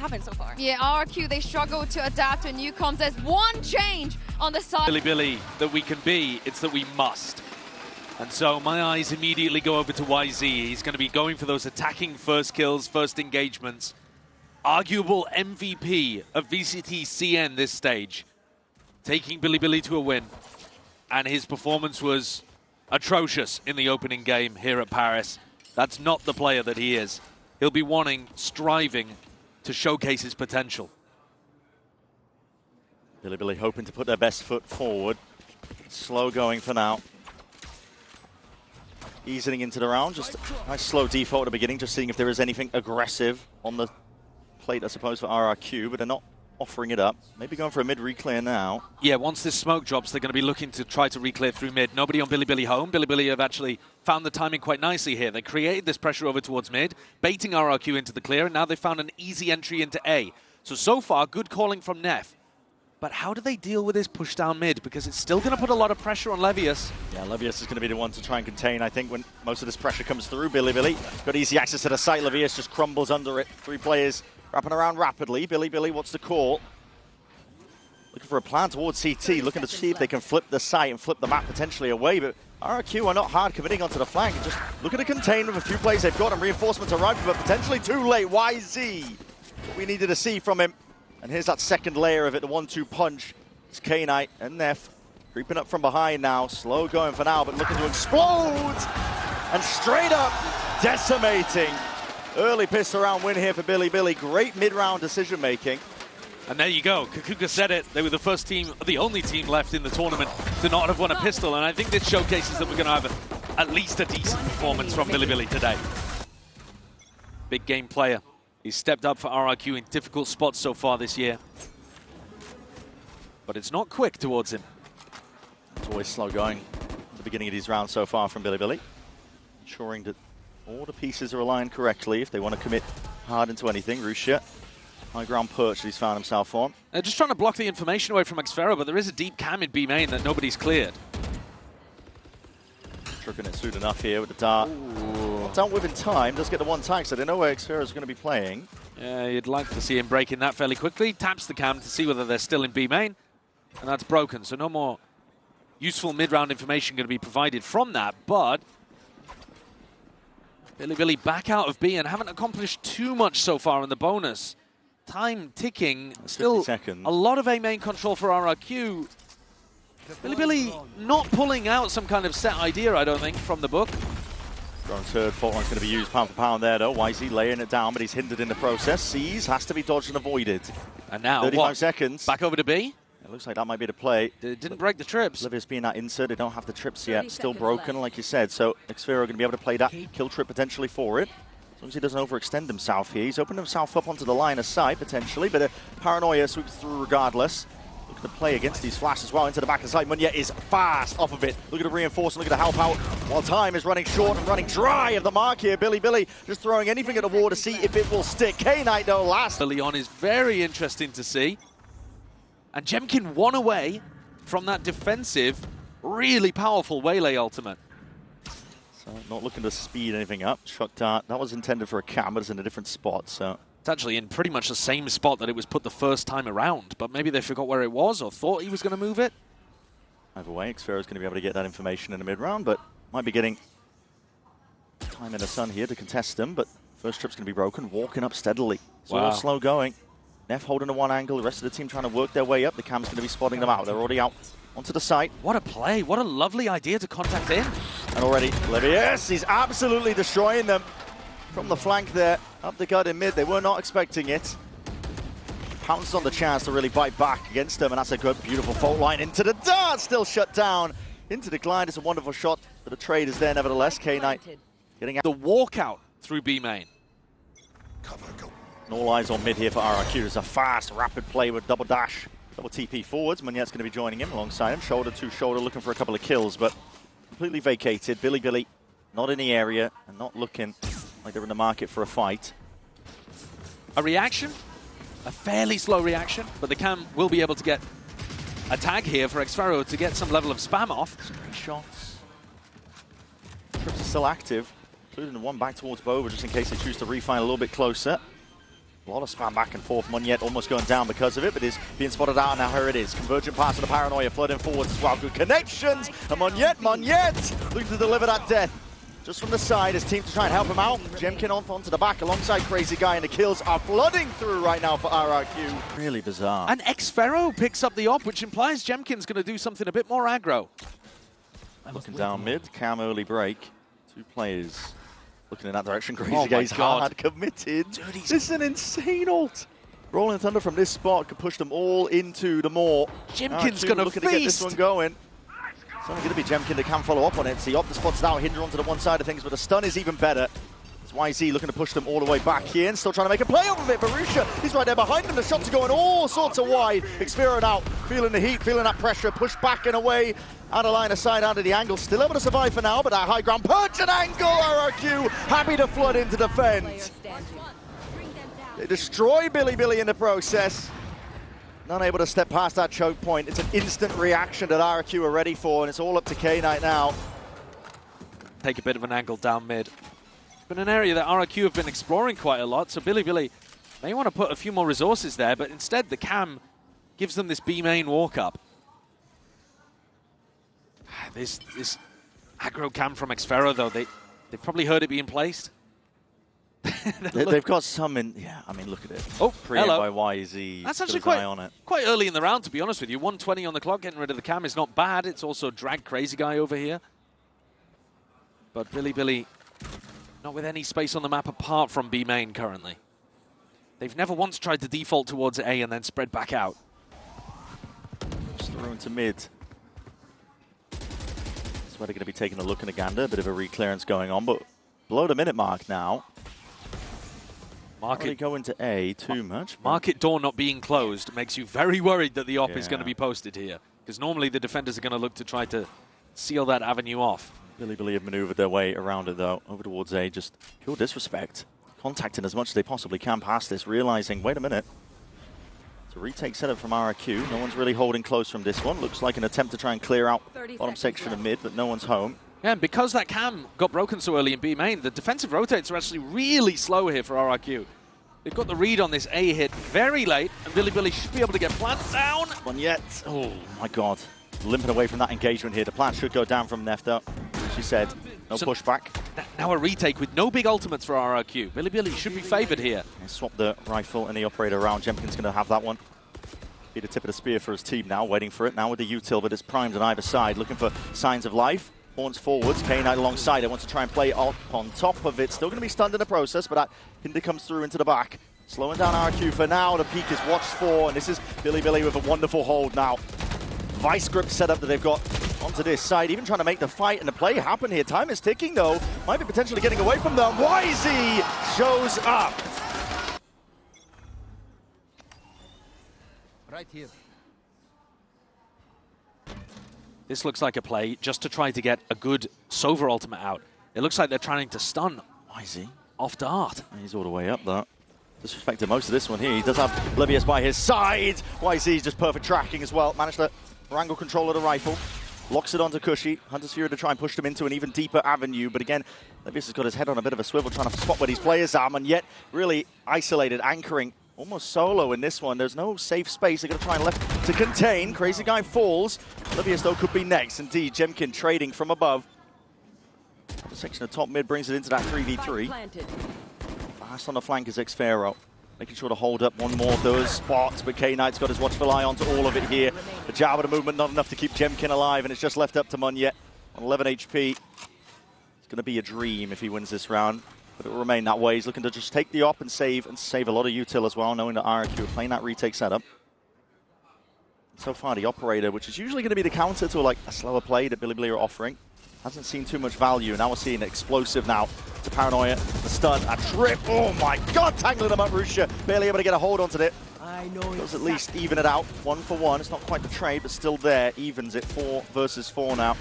happened so far. Yeah, RQ, they struggle to adapt to new comps. There's one change on the side. BiliBili that we can be, it's that we must. And so my eyes immediately go over to YZ. He's going to be going for those attacking first kills, first engagements. Arguable MVP of VCT CN this stage. Taking BiliBili to a win. And his performance was atrocious in the opening game here at Paris. That's not the player that he is. He'll be striving to showcase his potential. BiliBili hoping to put their best foot forward. Slow going for now. Easing into the round, just a nice slow default at the beginning, just seeing if there is anything aggressive on the plate, I suppose, for RRQ, but they're not offering it up. Maybe going for a mid reclear now. Yeah, once this smoke drops, they're going to be looking to try to reclear through mid. Nobody on BiliBili home. BiliBili have actually found the timing quite nicely here. They created this pressure over towards mid, baiting RRQ into the clear, and now they found an easy entry into A. So far, good calling from Neff. But how do they deal with this push down mid? Because it's still going to put a lot of pressure on Levius. Yeah, Levius is going to be the one to try and contain, I think, when most of this pressure comes through. BiliBili got easy access to the site. Levius just crumbles under it. 3 players wrapping around rapidly. BiliBili, what's the call? Looking for a plan towards CT, looking to see if they can flip the site and flip the map potentially away. But RRQ are not hard committing onto the flank. Just looking to contain with a few plays they've got, and reinforcements arriving, but potentially too late. YZ, what we needed to see from him. And here's that second layer of it, the 1-2 punch. It's K-Knight and Neff creeping up from behind now. Slow going for now, but looking to explode. And straight up decimating. Early pistol round win here for BiliBili. Great mid-round decision making. And there you go. Kakuka said it. They were the first team, the only team left in the tournament to not have won a pistol. And I think this showcases that we're going to have at least a decent performance from BiliBili today. Big game player. He's stepped up for RRQ in difficult spots so far this year. But it's not quick towards him. It's always slow going at the beginning of these rounds so far from BiliBili. Ensuring that all the pieces are aligned correctly if they want to commit hard into anything. Russia, high ground perch that he's found himself on. They're just trying to block the information away from Xfero, but there is a deep cam in B main that nobody's cleared. Trucking it soon enough here with the dart. Dealt with in time, does get the one tag, so they know where Xfero is going to be playing. Yeah, you'd like to see him breaking that fairly quickly. Taps the cam to see whether they're still in B main, and that's broken. So no more useful mid-round information going to be provided from that, but BiliBili back out of B and haven't accomplished too much so far in the bonus. Time ticking, still a lot of A main control for RRQ. BiliBili not pulling out some kind of set idea, I don't think, from the book. Drone's third fault line's going to be used pound for pound there, though. YZ laying it down, but he's hindered in the process. Sees, has to be dodged and avoided. And now, 35 seconds. Back over to B? It looks like that might be the play. It didn't break the trips. Levius being that insert, they don't have the trips yet. Still broken, like you said. So Xfero going to be able to play that kill trip potentially for it. As long as he doesn't overextend himself here. He's opened himself up onto the line of sight, potentially. But paranoia sweeps through regardless. Look at the play against these flashes as well into the back of the site. Munya is fast off of it. Look at the reinforcement, look at the help out. While time is running short and running dry of the mark here. BiliBili just throwing anything at the wall to see if it will stick. K-Knight though last. Leon is very interesting to see. And Jemkin one away from that defensive, really powerful Waylay ultimate. So not looking to speed anything up. Shock dart, that was intended for a cam, but it's in a different spot, so. It's actually in pretty much the same spot that it was put the first time around, but maybe they forgot where it was or thought he was going to move it. Either way, Xfero is going to be able to get that information in the mid-round, but might be getting time in the sun here to contest them, but first trip's going to be broken, walking up steadily. It's all slow going. Neff holding to one angle, the rest of the team trying to work their way up. The cam's going to be spotting them out. They're already out onto the site. What a play. What a lovely idea to contact in. And already, Levius, he's absolutely destroying them from the flank there. Up the gut in mid, they were not expecting it. Pounced on the chance to really bite back against them, and that's a good, beautiful fault line into the dart, still shut down. Into the glide, it's a wonderful shot, but the trade is there nevertheless. K-Knight getting out. The walkout through B main. And all eyes on mid here for RRQ. It's a fast, rapid play with double dash, double TP forwards. Munyet's going to be joining him alongside him, shoulder to shoulder, looking for a couple of kills, but completely vacated. BiliBili not in the area and not looking like they're in the market for a fight. A reaction, a fairly slow reaction, but the cam will be able to get a tag here for Xfero to get some level of spam off. Screen shots. Trips are still active, including the one back towards Bova, just in case they choose to refine a little bit closer. A lot of spam back and forth. Monyet almost going down because of it, but is being spotted out, and now here it is. Convergent pass to the Paranoia, flooding forwards as well. Good connections, and Monyet looking to deliver that death. Just from the side, his team to try and help him out. Jemkin onto the back alongside Crazy Guy, and the kills are flooding through right now for RRQ. Really bizarre. And xFero picks up the op, which implies Jemkin's going to do something a bit more aggro. Looking down mid, Cam early break. 2 players looking in that direction. Crazy Guy's hard committed. This is an insane ult. Rolling Thunder from this spot could push them all into the maw. Jemkin's going to looking to get this one going. It's only going to be Jemkin that can follow up on it. So the spot's now Hinder onto the one side of things, but the stun is even better. It's YZ looking to push them all the way back here and still trying to make a play off of it. Barusha, he's right there behind him. The shots are going all sorts of wide. xFero out, feeling the heat, feeling that pressure, pushed back and away. Out of line of sight, out of the angle. Still able to survive for now, but that high ground punch and angle. RRQ happy to flood into defense. They destroy BiliBili in the process. Not able to step past that choke point. It's an instant reaction that RRQ are ready for, and it's all up to K-Knight now. Take a bit of an angle down mid. It's been an area that RRQ have been exploring quite a lot, so BiliBili may want to put a few more resources there, but instead the cam gives them this B main walk up. This aggro cam from xFero, though, they've probably heard it being placed. They've got some in, yeah, I mean, look at it. Oh, hello. By YZ. That's actually quite early in the round, to be honest with you. 120 on the clock, getting rid of the cam is not bad. It's also dragged Crazy Guy over here. But BiliBili, not with any space on the map apart from B main currently. They've never once tried to default towards A and then spread back out. Just through into mid. That's where they're going to be taking a look in Uganda. A bit of a re-clearance going on, but below the minute mark now. Market go into A too much. Market door not being closed makes you very worried that the op is going to be posted here. Because normally the defenders are going to look to try to seal that avenue off. BiliBili have maneuvered their way around it though. Over towards A, just pure disrespect. Contacting as much as they possibly can past this, realizing, wait a minute. It's a retake setup from RRQ. No one's really holding close from this one. Looks like an attempt to try and clear out bottom section of mid, but no one's home. Yeah, and because that cam got broken so early in B main, the defensive rotates are actually really slow here for RRQ. They've got the read on this A hit very late, and BiliBili should be able to get plant down. Yet, oh my god. Limping away from that engagement here. The plant should go down from Nef though. She said, no pushback. Now a retake with no big ultimates for RRQ. BiliBili should be favored here. They swap the rifle and the operator around. Jemkin's going to have that one. Be the tip of the spear for his team now, waiting for it. Now with the util, but it's primed on either side, looking for signs of life. Horns forwards, K-Knight alongside it, wants to try and play up on top of it. Still going to be stunned in the process, but that Hinder comes through into the back. Slowing down RRQ for now. The peak is watched for, and this is BiliBili with a wonderful hold now. Vice grip setup that they've got onto this side, even trying to make the fight and the play happen here. Time is ticking though. Might be potentially getting away from them. YZ shows up. Right here. This looks like a play just to try to get a good Sova ultimate out. It looks like they're trying to stun YZ off Dart. He's all the way up though. Disrespected most of this one here. He does have Livius by his side. YZ's just perfect tracking as well. Managed to wrangle control of the rifle. Locks it onto Cushy. Hunter's Fury to try and push them into an even deeper avenue. But again, Livius has got his head on a bit of a swivel trying to spot where these players are. And yet really isolated, anchoring almost solo in this one. There's no safe space. They're going to try and left to contain. Crazy Guy falls. Livius though could be next. Indeed, Jemkin trading from above. The section of top mid brings it into that 3v3. Fast on the flank is xFero. Making sure to hold up one more of those spots, but K-Knight's got his watchful eye onto all of it here. The jab of the movement not enough to keep Jemkin alive, and it's just left up to Monyet on 11 HP. It's going to be a dream if he wins this round, but it will remain that way. He's looking to just take the op and save a lot of util as well, knowing that RRQ are playing that retake setup. So far, the operator, which is usually going to be the counter to a slower play that BiliBili are offering, hasn't seen too much value. Now we're seeing explosive now. To Paranoia, the stun, a trip. Oh my god, tangling him up, Rusha. Barely able to get a hold onto it. Does at least even it out. 1 for 1. It's not quite the trade, but still there. Evens it 4 versus 4 now.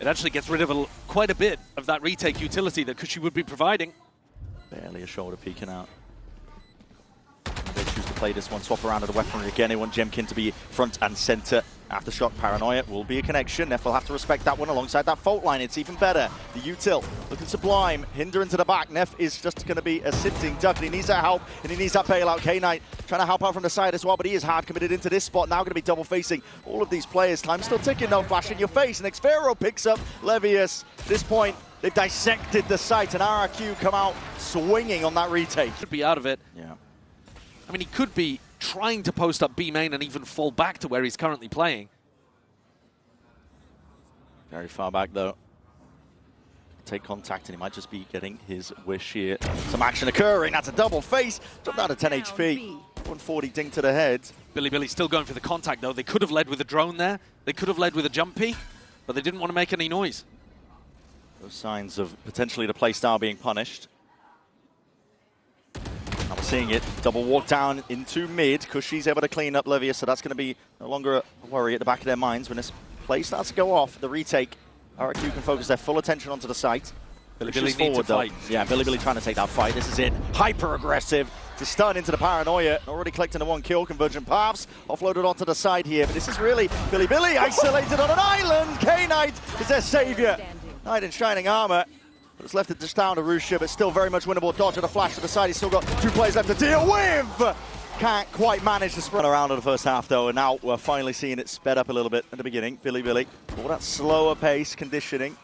It actually gets rid of quite a bit of that retake utility that Cushy would be providing. Barely a shoulder peeking out. They choose to play this one, swap around to the weaponry again. They want Jemkin to be front and center Aftershock Paranoia will be a connection. Neff will have to respect that one alongside that fault line. It's even better. The util looking sublime. Hinder into the back. Neff is just going to be a sitting duck, and he needs that help, and he needs that bailout. K-Knight trying to help out from the side as well, but he is hard committed into this spot. Now going to be double facing all of these players. Time still ticking, no flash in your face, and xffero picks up Levius. At this point, they've dissected the site, and RRQ come out swinging on that retake. Should be out of it. Yeah. I mean, he could be trying to post up B main and even fall back to where he's currently playing. Very far back, though. Take contact, and he might just be getting his wish here. Some action occurring. That's a double face. Dropped down to 10 HP. 140 ding to the head. BiliBili still going for the contact, though. They could have led with a drone there. They could have led with a jumpy, but they didn't want to make any noise. Those signs of potentially the playstyle being punished. I'm seeing it. Double walk down into mid. Cushy's able to clean up Levius, so that's going to be no longer a worry at the back of their minds when this play starts to go off. The retake, RRQ can focus their full attention onto the site. BiliBili needs to fight. Yeah, BiliBili trying to take that fight. This is it. Hyper aggressive to stun into the Paranoia. Already collecting a 1 kill. Convergent paths offloaded onto the side here. But this is really BiliBili isolated on an island. K-Knight is their savior. Knight in shining armor. But it's left it just down to Rusha, but still very much winnable. Dodge and a flash to the side. He's still got 2 players left to deal with. Can't quite manage to sprint around in the first half, though, and now we're finally seeing it sped up a little bit at the beginning. BiliBili, all that slower pace conditioning.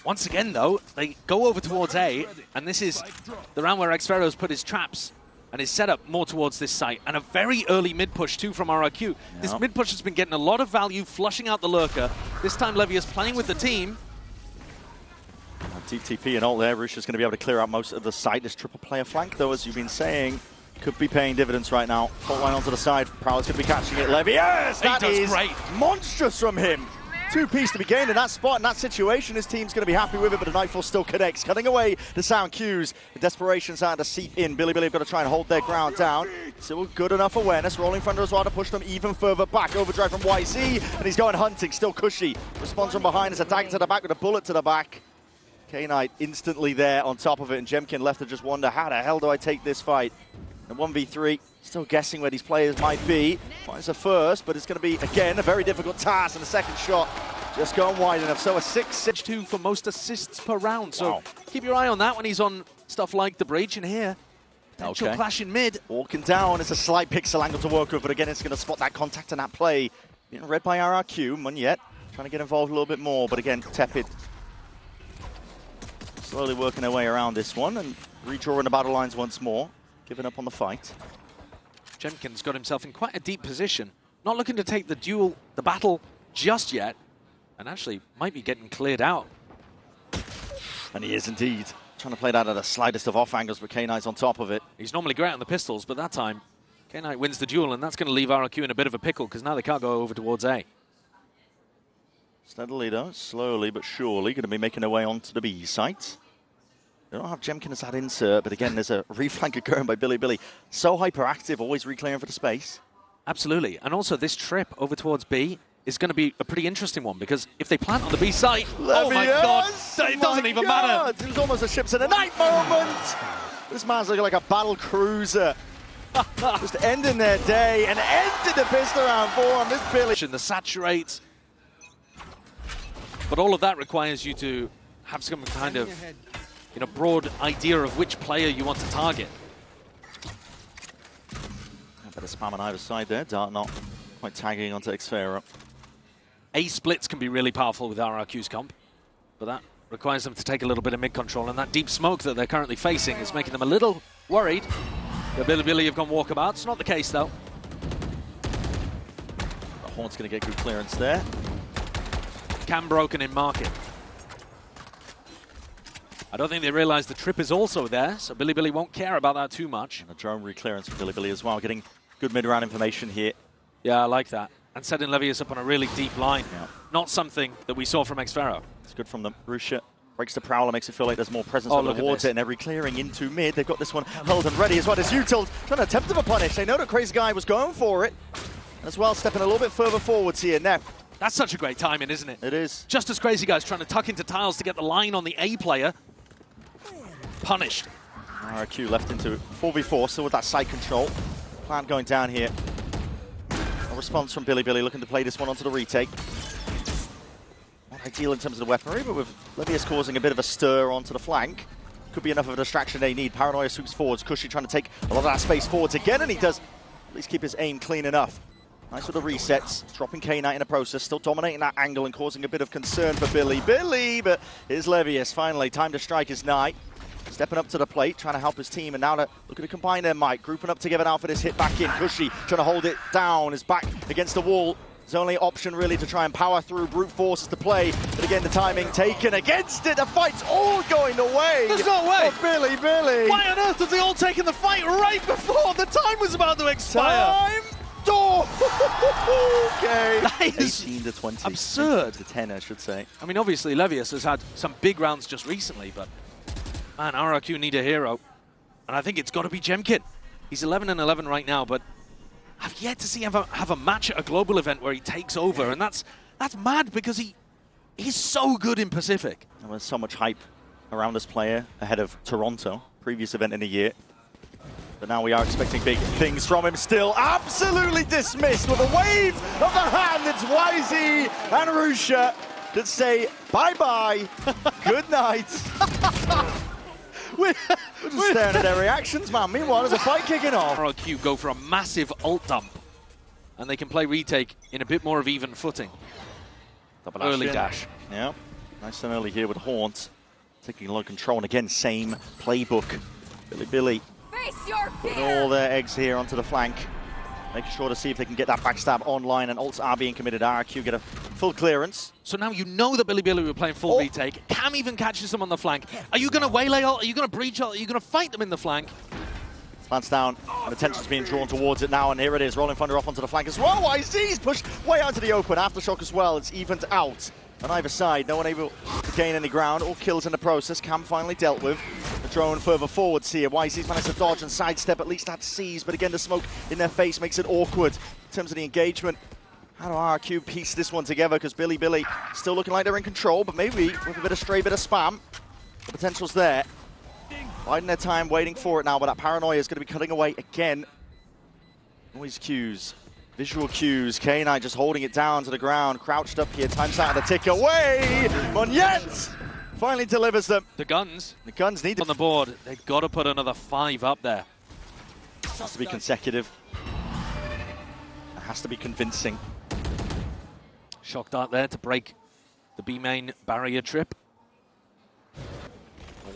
Once again, though, they go over towards A, and this is the round where xffero's put his traps and his setup more towards this site, and a very early mid-push, too, from RRQ. Yep. This mid-push has been getting a lot of value, flushing out the lurker. This time, Levius playing with the team. Deep TP and all there. Rusha's going to be able to clear out most of the site. This triple player flank, though, as you've been saying, could be paying dividends right now. Fault line onto the side. Prowler's going to be catching it. Levius, yes, that is great. Monstrous from him. 2-piece to be gained in that spot, in that situation. His team's going to be happy with it, but the Nightfall still connects. Cutting away the sound cues. The desperation starting to seep in. BiliBili have got to try and hold their ground down. Still good enough awareness. Rolling Thunder as well to push them even further back. Overdrive from YZ, and he's going hunting. Still Cushy. Responds from behind. It's a dagger to the back with a bullet to the back. K-Knight instantly there on top of it, and Jemkin left to just wonder, how the hell do I take this fight? And 1v3, still guessing where these players might be. Finds a first, but it's going to be, again, a very difficult task, and the second shot just going wide enough. So a 6-6-2 for most assists per round, so keep your eye on that when he's on stuff like the breach. And here, potential clash in mid. Walking down, it's a slight pixel angle to work with, but again, it's going to spot that contact and that play. Being read by RRQ, Munyet trying to get involved a little bit more, but again, tepid. Slowly working their way around this one and redrawing the battle lines once more, giving up on the fight. Jemkin's got himself in quite a deep position, not looking to take the battle just yet, and actually might be getting cleared out. And he is indeed. Trying to play that at the slightest of off angles, but K-Knight's on top of it. He's normally great on the pistols, but that time K-Knight wins the duel, and that's going to leave RRQ in a bit of a pickle, because now they can't go over towards A. Steadily though, slowly but surely, going to be making their way onto the B site. They don't have Jemkin as that insert, but again, there's a reflank occurring by BiliBili. So hyperactive, always reclearing for the space. Absolutely, and also this trip over towards B is going to be a pretty interesting one, because if they plant on the B site, oh my god, it doesn't even matter. It was almost a ships in the night moment. This man's looking like a battle cruiser. Just ending their day and ending the pistol round 4 on this BiliBili. The saturates, but all of that requires you to have some kind of broad idea of which player you want to target. Better spam on either side there. Dart not quite tagging onto xffero. A splits can be really powerful with RRQ's comp, but that requires them to take a little bit of mid control, and that deep smoke that they're currently facing is making them a little worried. The BiliBili have gone walkabout. It's not the case, though. The Horn's going to get good clearance there. Cam broken in market. I don't think they realize the trip is also there, so BiliBili won't care about that too much. And a drone reclearance from BiliBili as well, getting good mid-round information here. Yeah, I like that. And setting Levius up on a really deep line. Yeah. Not something that we saw from xffero. It's good from them. Rusha breaks the Prowler, makes it feel like there's more presence over towards it, and every clearing into mid. They've got this one held and ready as well as util trying to attempt a punish. They know that Crazy Guy was going for it. And as well, stepping a little bit further forwards here. Neff. That's such a great timing, isn't it? It is. Just as Crazy Guy's trying to tuck into tiles to get the line on the A player. Punished. RRQ left into 4v4, still with that side control. Plant going down here. A response from BiliBili looking to play this one onto the retake. Not ideal in terms of the weaponry, but with Levius causing a bit of a stir onto the flank. Could be enough of a distraction they need. Paranoia sweeps forwards. Cushy trying to take a lot of that space forwards again, and he does at least keep his aim clean enough. Nice with the resets, dropping K-Knight in the process, still dominating that angle and causing a bit of concern for BiliBili, but here's Levius finally. Time to strike his Knight. Stepping up to the plate, trying to help his team, and now they're looking to combine their might. Grouping up together now for this hit back in. Cushy trying to hold it down, is back against the wall. His only option really to try and power through, brute forces to play, but again the timing taken against it. The fight's all going the way. There's no way. Of BiliBili. Why on earth have they all taken the fight right before the time was about to expire? Time door. Okay. That is 18 to 20. absurd. To 10, I should say. I mean, obviously Levius has had some big rounds just recently, but man, RRQ need a hero, and I think it's got to be Jemkin. He's 11 and 11 right now, but I've yet to see him have a match at a global event where he takes over, and that's mad because he's so good in Pacific. There was so much hype around this player ahead of Toronto, previous event in the year. But now we are expecting big things from him still. Absolutely dismissed with a wave of the hand. It's YZ and Rusha that say bye-bye, good night. We're just staring at their reactions, man. Meanwhile, there's a fight kicking off. RRQ go for a massive ult dump, and they can play retake in a bit more of even footing. Double Early in. dash. Yeah, nice and early here with Haunt. Taking low control, and again, same playbook. BiliBili putting all their eggs here onto the flank. Making sure to see if they can get that backstab online, and ults are being committed. RRQ get a full clearance. So now you know that BiliBili were playing full retake. Cam even catches them on the flank. Are you going to waylay ult? Are you going to breach ult? Are you going to fight them in the flank? Slants down, and attention's being drawn towards it now, and here it is. Rolling Thunder off onto the flank as well. YZ's pushed way out to the open. Aftershock as well. It's evened out on either side. No one able to gain any ground. All kills in the process. Cam finally dealt with. The drone further forwards here. YZ's managed to dodge and sidestep at least that sees, but again the smoke in their face makes it awkward in terms of the engagement. How do RRQ piece this one together? Because BiliBili still looking like they're in control, but maybe with a bit of stray bit of spam, the potential's there. Biding their time, waiting for it now, but that Paranoia is going to be cutting away again. Noise cues, visual cues. K-Knight just holding it down to the ground, crouched up here, time's out of the tick away. Monyet finally delivers them. The guns need to on the board. They've got to put another 5 up there. It has to be consecutive. It has to be convincing. Shock dart there to break the B main barrier trip.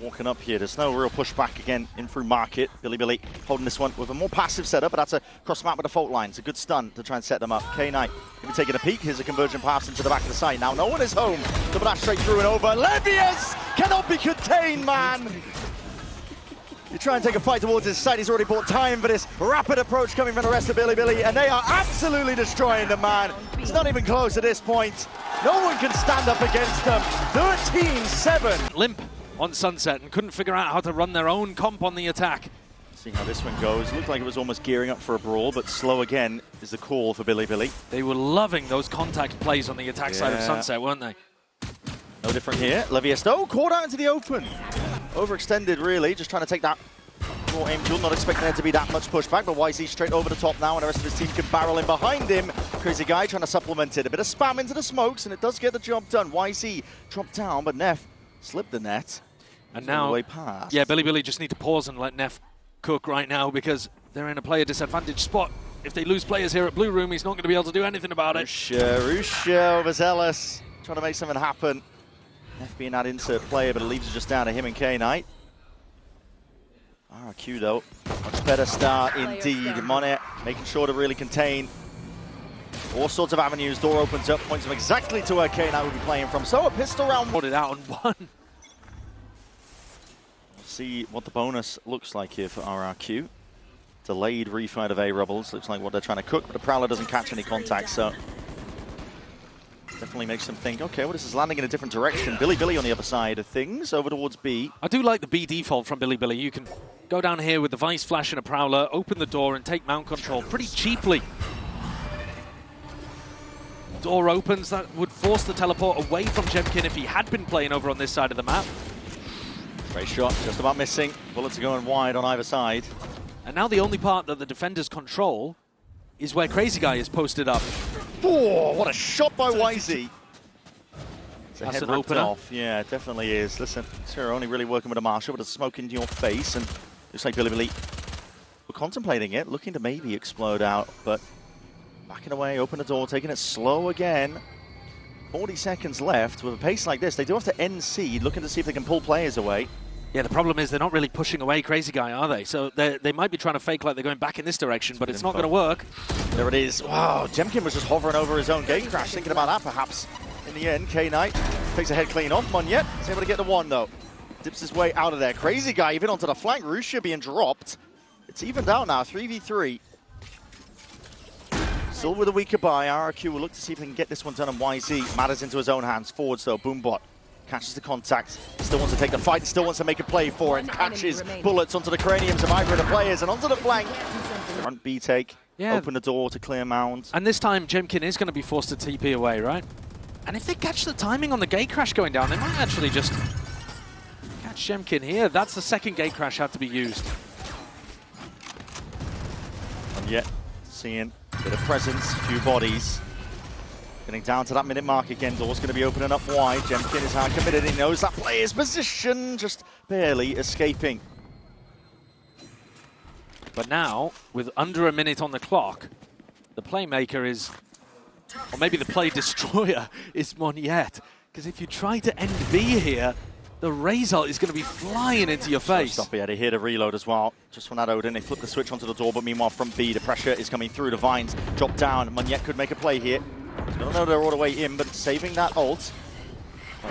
Walking up here, there's no real pushback again in through market. BiliBili holding this one with a more passive setup, but that's a cross map with the fault line. It's a good stun to try and set them up. K-Knight maybe taking a peek. Here's a conversion pass into the back of the site. Now no one is home. Double dash straight through and over. Levius cannot be contained, man. You try and take a fight towards his side. He's already bought time for this rapid approach coming from the rest of BiliBili, and they are absolutely destroying the man. It's not even close at this point. No one can stand up against them. 13-7. Limp on Sunset and couldn't figure out how to run their own comp on the attack. See how this one goes. Looked like it was almost gearing up for a brawl, but slow again is the call for BiliBili. They were loving those contact plays on the attack side of Sunset, weren't they? No different here. Levius, though, caught out into the open. Overextended, really, just trying to take that raw aim duel. Not expecting there to be that much pushback, but YZ straight over the top now, and the rest of his team can barrel in behind him. Crazy guy trying to supplement it. A bit of spam into the smokes, and it does get the job done. YZ dropped down, but Neff slipped the net. And now, way past. Yeah, BiliBili just need to pause and let Neff cook right now because they're in a player disadvantage spot. If they lose players here at Blue Room, he's not going to be able to do anything about it. Rusha overzealous, trying to make something happen. Neff being that insert player, but it leaves it just down to him and K-Knight. RRQ though, much better start indeed. Monet making sure to really contain all sorts of avenues. Door opens up, points him exactly to where K-Knight will be playing from. So a pistol round. Put it out on one. See what the bonus looks like here for RRQ. Delayed refight of A-Rebels. Looks like what they're trying to cook, but the Prowler doesn't catch any contact, so definitely makes them think, okay, well, this is landing in a different direction. BiliBili on the other side of things, over towards B. I do like the B default from BiliBili. You can go down here with the Vice Flash and a Prowler, open the door and take mount control pretty cheaply. Door opens, that would force the teleport away from Jemkin if he had been playing over on this side of the map. Great shot, just about missing. Bullets are going wide on either side. And now the only part that the defenders control is where Crazy Guy is posted up. Oh, what a shot by YZ. It's a That's head an ripped opener. off. Yeah, it definitely is. Listen, Xfero only really working with a Marshall, but a smoke in your face, and looks like BiliBili were contemplating it, looking to maybe explode out, but backing away, open the door, taking it slow again. 40 seconds left. With a pace like this, they do have to end seed, looking to see if they can pull players away. Yeah, the problem is they're not really pushing away Crazy Guy, are they? So they might be trying to fake like they're going back in this direction, but it's not going to work. There it is. Wow, Jemkin was just hovering over his own gate crash, thinking about that perhaps. In the end, K-Knight takes a head clean off. Monyet is able to get the one, though. Dips his way out of there. Crazy Guy even onto the flank. Russia being dropped. It's evened out now, 3v3. Still with a weaker buy. RRQ will look to see if they can get this one done, and YZ matters into his own hands. Forwards, though. Boombot catches the contact. Still wants to take the fight. Still wants to make a play for it. Catches bullets onto the craniums of either of the players and onto the flank. Front B take. Yeah. Open the door to clear mound. And this time, Jemkin is going to be forced to TP away, right? And if they catch the timing on the gate crash going down, they might actually just catch Jemkin here. That's the second gate crash had to be used. And yet, seeing a bit of presence, a few bodies. Getting down to that minute mark again. Door's going to be opening up wide. Jemkin is hard committed. He knows that player's position, just barely escaping. But now, with under a minute on the clock, the playmaker is, or maybe the play destroyer is Monyet. Because if you try to end B here, the result is going to be flying into your face. Stop it, here to reload as well. Just from that Odin, they flip the switch onto the door, but meanwhile from B, the pressure is coming through. The Vines drop down. Monyet could make a play here. I don't know they're all the way in, but saving that ult.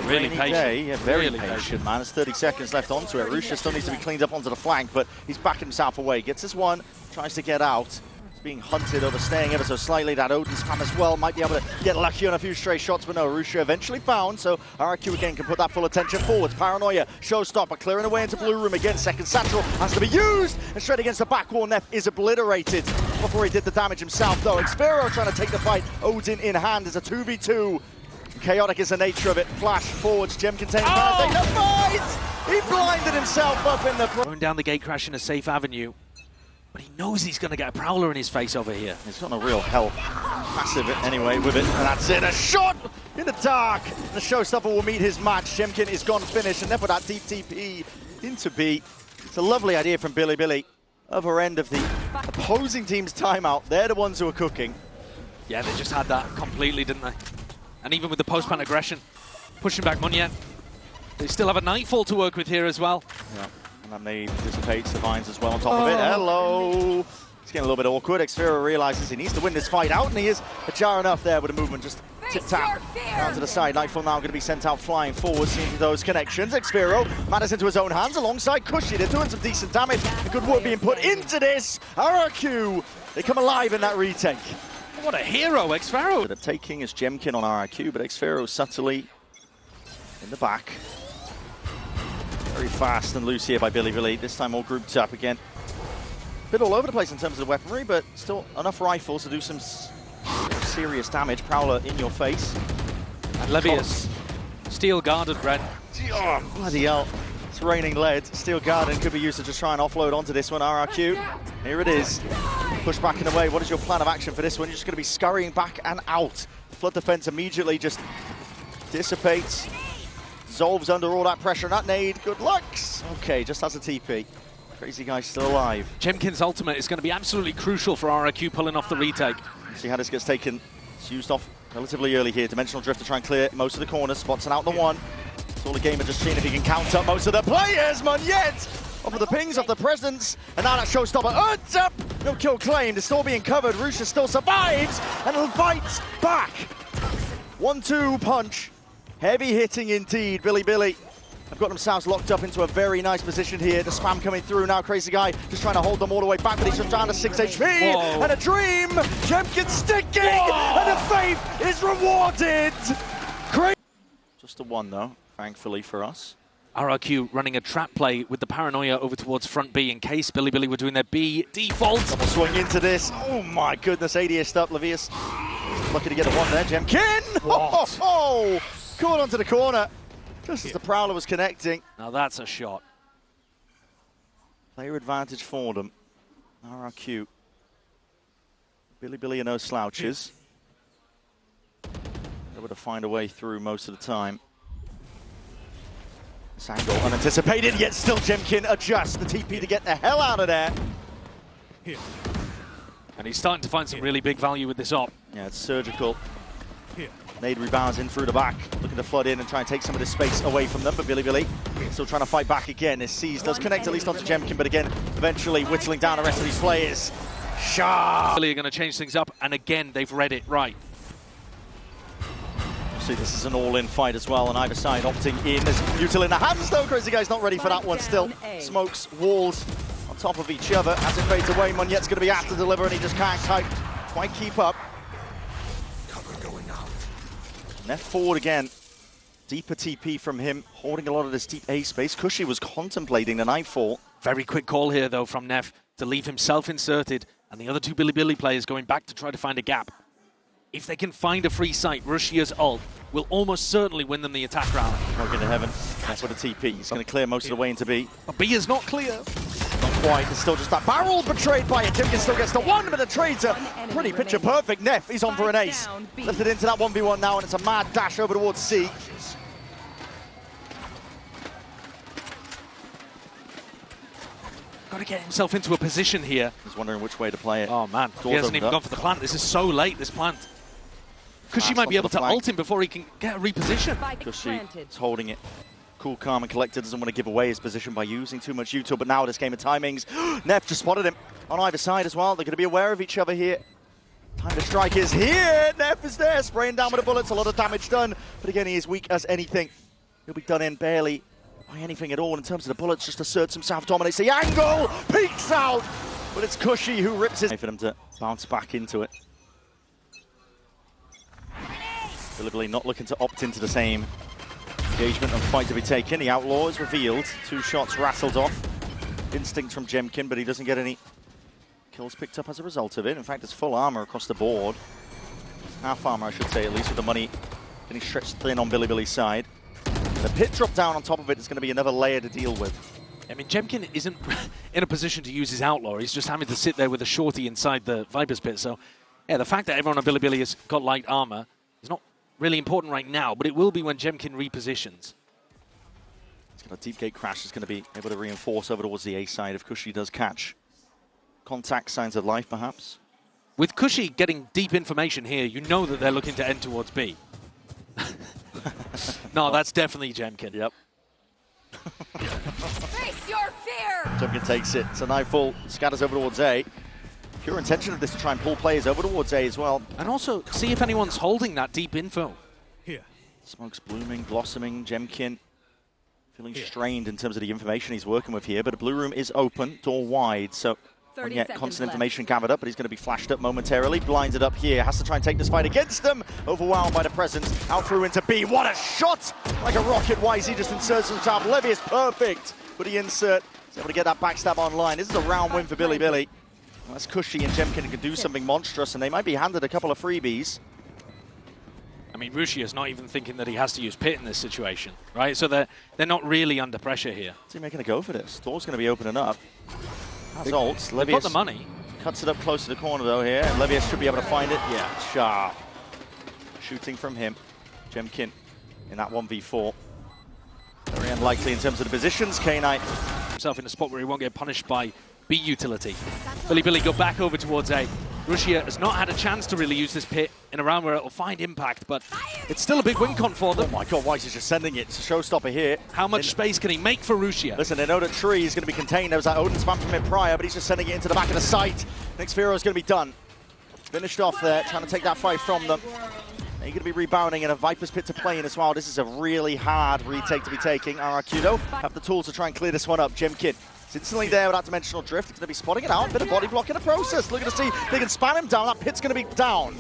Really patient. Yeah, very really patient, man. There's 30 seconds left onto it. Rusha still needs to be cleaned up onto the flank, but he's backing himself away. Gets his one, tries to get out. He's being hunted, overstaying ever so slightly. That Odin spam as well. Might be able to get lucky on a few stray shots, but no, Rusha eventually found, so RRQ again can put that full attention forwards. Paranoia, showstopper, clearing away into blue room again. Second satchel has to be used, and straight against the back wall, Neff is obliterated before he did the damage himself, though. Xfero trying to take the fight. Odin in hand is a 2v2. Chaotic is the nature of it. Flash forwards, Gem contains take the fight! He blinded himself up in the... Going down the gate crash in a safe avenue, but he knows he's going to get a Prowler in his face over here. He's got a real help. Massive anyway with it, and that's it. A shot in the dark! The showstopper will meet his match. Jemkin is gone finished, and then for that deep TP into B. It's a lovely idea from BiliBili. Other end of the opposing team's timeout. They're the ones who are cooking. Yeah, they just had that completely, didn't they? And even with the post-plant aggression, pushing back Monyet. They still have a Nightfall to work with here as well. Yeah, and then they dissipate the Vines as well on top of it. Hello! It's getting a little bit awkward. Xfero realizes he needs to win this fight out, and he is ajar enough there with a movement. Just tip-tap down to the side. Nightfall now going to be sent out flying forward, seeing those connections. Xfero matters into his own hands alongside Cushy. They're doing some decent damage. And good work being put into this. RRQ, they come alive in that retake. What a hero, Xfero! The taking is Jemkin on RRQ, but Xfero subtly in the back. Very fast and loose here by BiliBili. This time all grouped up again. Bit all over the place in terms of the weaponry, but still enough rifles to do some serious damage. Prowler in your face. And Levius, steel guarded, Ren. Oh, bloody hell. It's raining lead. Steel Garden could be used to just try and offload onto this one. RRQ, here it is. Push back and away. What is your plan of action for this one? You're just going to be scurrying back and out. Flood defense immediately just dissipates. Dissolves under all that pressure. And that nade, good luck. Okay, just has a TP. Crazy Guy's still alive. Jemkin's ultimate is going to be absolutely crucial for RRQ pulling off the retake. See how this gets taken. It's used off relatively early here. Dimensional Drift to try and clear most of the corners. Spots out the one. It's all the gamer just seeing if he can count up most of the players. Monyet off of the pings, off the presence. And now that showstopper earns up. No kill claimed. It's still being covered. Rusha still survives and fights back. 1-2 punch. Heavy hitting indeed. BiliBili have got themselves locked up into a very nice position here. The spam coming through now. Crazy Guy just trying to hold them all the way back, but he's just down to 6 HP. Whoa. And a dream. Jemkin sticking. Whoa. And the faith is rewarded. Just a one though, thankfully for us. RRQ running a trap play with the Paranoia over towards front B in case BiliBili were doing their B default. Double swing into this. Oh my goodness, ADS up. Levius lucky to get the one there. Jemkin. Oh, caught onto the corner. Just as the Prowler was connecting. Now that's a shot. Player advantage for them. RRQ. BiliBili are no slouches. Able to find a way through most of the time. This angle unanticipated, yet still Jemkin adjusts the TP to get the hell out of there. And he's starting to find some really big value with this op. Yeah, it's surgical. Nade rebounds in through the back, looking to flood in and try and take some of this space away from them, but BiliBili still trying to fight back again. His C's does connect at least onto Jemkin, but again, eventually whittling down the rest of these players. Sharp! BiliBili are going to change things up, and again, they've read it right. See, this is an all-in fight as well, on either side opting in. There's Util in the hands though, Crazy Guy's not ready for that one still. Smokes, walls on top of each other. As it fades away, Monet's going to be asked to deliver, and he just can't quite keep up. Neff forward again. Deeper TP from him, holding a lot of this deep A space. Cushy was contemplating the nightfall. Very quick call here, though, from Neff to leave himself inserted, and the other two BiliBili players going back to try to find a gap. If they can find a free site, Russia's ult will almost certainly win them the attack round. Smoke into heaven. That's what a TP. He's going to clear most of the way into B. But B is not clear. Not quite. It's still just that barrel betrayed by it. Jemkin still gets the one, but the trades are pretty picture perfect. Neff, he's on for an ace. Lifted into that 1v1 now, and it's a mad dash over towards C. Got to get himself into a position here. He's wondering which way to play it. Oh man, he hasn't even gone for the plant. This is so late, this plant. Cushy might be able to ult him before he can get a reposition. Cushy is holding it. Cool, calm, and collected. Doesn't want to give away his position by using too much util, but now this game of timings. Neff just spotted him on either side as well. They're going to be aware of each other here. Time to strike is here. Neff is there, spraying down with the bullets. A lot of damage done, but again, he is weak as anything. He'll be done in barely by anything at all in terms of the bullets. Just asserts himself, dominates the angle, peeks out, but it's Cushy who rips his... For them to bounce back into it. BiliBili not looking to opt into the same engagement and fight to be taken. The outlaw is revealed. 2 shots rattled off. Instinct from Jemkin, but he doesn't get any kills picked up as a result of it. In fact, it's full armor across the board. Half armor, I should say, at least, with the money getting stretched thin on BiliBili's side. The pit drop down on top of it is going to be another layer to deal with. I mean, Jemkin isn't in a position to use his outlaw. He's just having to sit there with a shorty inside the Viper's pit. So, yeah, the fact that everyone on BiliBili has got light armor is not really important right now, but it will be when Jemkin repositions. It's got a deep gate crash. Is going to be able to reinforce over towards the A side if Cushy does catch contact, signs of life, perhaps. With Cushy getting deep information here, you know that they're looking to end towards B. No, that's definitely Jemkin. Yep. Face your fear! Jemkin takes it. It's a nightfall. Scatters over towards A. Pure intention of this to try and pull players over towards A as well. And also, see if anyone's holding that deep info. Here. Smoke's blooming, blossoming. Jemkin feeling strained in terms of the information he's working with here, but the blue room is open, door wide, so yet constant information gathered up, but he's going to be flashed up momentarily. Blinded up here, has to try and take this fight against them. Overwhelmed by the presence, out through into B. What a shot! Like a rocket, YZ just inserts himself. Levy is perfect, but the insert is able to get that backstab online. This is a round win for BiliBili. Well, that's Cushy and Jemkin can do something monstrous, and they might be handed a couple of freebies. I mean, Russia's not even thinking that he has to use pit in this situation, right? So they're not really under pressure here. What's he making a go for this? Door's going to be opening up. Has ults. They've got the money. Cuts it up close to the corner though here, and Levius should be able to find it. Yeah, sharp. Shooting from him. Jemkin in that 1v4. Very unlikely in terms of the positions. K-Knight himself in a spot where he won't get punished by B utility. BiliBili go back over towards A. Russia has not had a chance to really use this pit in a round where it'll find impact, but it's still a big win con for them. Oh my god, Weiss is just sending it. It's a showstopper here. How much space can he make for Russia? Listen, they know that Tree is going to be contained. There was that Odin spam from it prior, but he's just sending it into the back of the site. Next Pharaoh is going to be done. Finished off there, trying to take that fight from them. They're going to be rebounding in a Viper's pit to play in as well. This is a really hard retake to be taking. RRQ though have the tools to try and clear this one up. Jemkin instantly there with that dimensional drift. He's going to be spotting it out. A bit of body block in the process. Looking to see if they can spam him down. That pit's going to be down.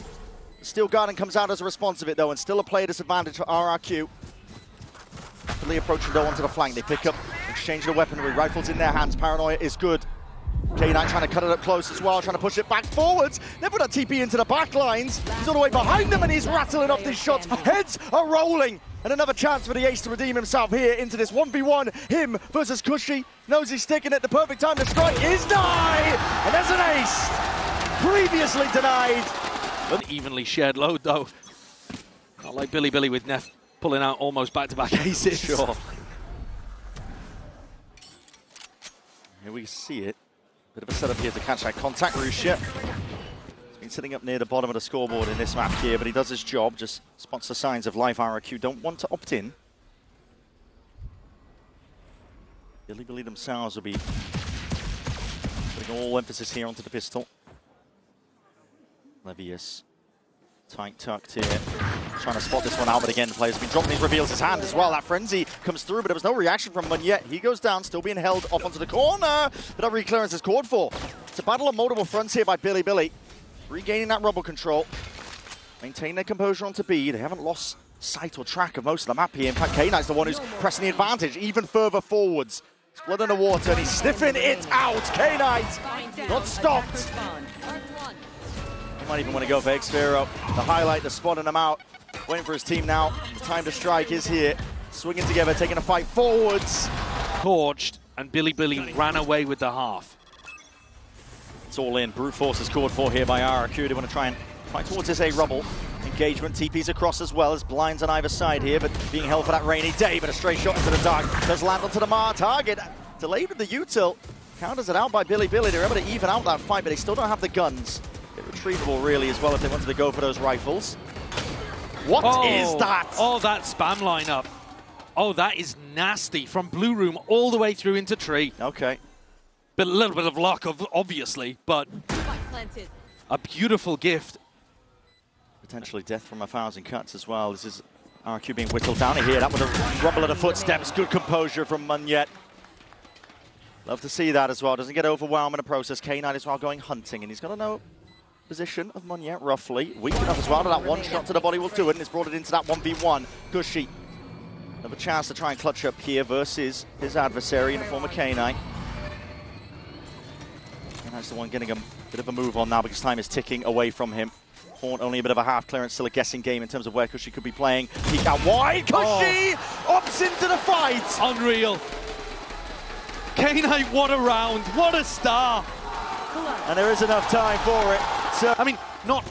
Steel Garden comes out as a response of it though, and still a player disadvantage for RRQ. Rapidly approaching though onto the flank. They pick up, exchange the weaponry. Rifles in their hands. Paranoia is good. K9 trying to cut it up close as well, trying to push it back forwards. They put that TP into the back lines. He's all the way behind them and he's rattling off these shots. Heads are rolling. And another chance for the Ace to redeem himself here into this 1v1. Him versus Cushy. Knows he's sticking it. The perfect time to strike is die. And there's an Ace. previously denied. Evenly shared load, though. Not like BiliBili with Neff pulling out almost back-to-back aces. Sure. Here we see it. Bit of a setup here to catch that contact. Rusha. He's been sitting up near the bottom of the scoreboard in this map here, but he does his job. Just spots the signs of live RQ. Don't want to opt in. BiliBili themselves will be putting all emphasis here onto the pistol. Levius, tight tucked here, trying to spot this one out, but again, the player's been dropping, he reveals his hand as well. That frenzy comes through, but there was no reaction from Munyet. He goes down, still being held off onto the corner, but that re-clearance is called for. It's a battle on multiple fronts here by BiliBili, regaining that rubble control, maintaining their composure onto B. They haven't lost sight or track of most of the map here. In fact, K9's the one who's pressing the advantage even further forwards. It's blood in the water, and he's sniffing it out. K9's not stopped. He might even want to go for X-Fero. The highlight, the spotting him out. Waiting for his team now. The time to strike is here. Swinging together, taking a fight forwards. Torched, and BiliBili ran away with the half. It's all in. Brute force is called for here by RQ. They want to try and fight towards this A rubble. Engagement, TP's across as well as blinds on either side here, but being held for that rainy day, but a stray shot into the dark does land onto the Mar target. Delayed with the util. Counters it out by BiliBili. They're able to even out that fight, but they still don't have the guns. Bit retrievable really as well if they wanted to go for those rifles. What is that? Oh, that spam lineup. Oh, that is nasty. From blue room all the way through into tree. Okay. But a little bit of luck, obviously, but a beautiful gift. Potentially death from 1,000 cuts as well. This is RQ being whittled down here. That was a rumble of the footsteps. Good composure from Munyet. Love to see that as well. Doesn't get overwhelmed in the process. K9 as well going hunting, and he's got to know position of Munyet roughly. Weak enough as well. That one shot to the body will do it, and it's brought it into that 1v1. Gushy. Another chance to try and clutch up here versus his adversary in the form of K9. K9's the one getting a bit of a move on now because time is ticking away from him. Haunt only a bit of a half clearance, still a guessing game in terms of where Cushy could be playing. Peek out wide, Cushy opts into the fight. Unreal. K9, what a round, what a star. And there is enough time for it. So, I mean, not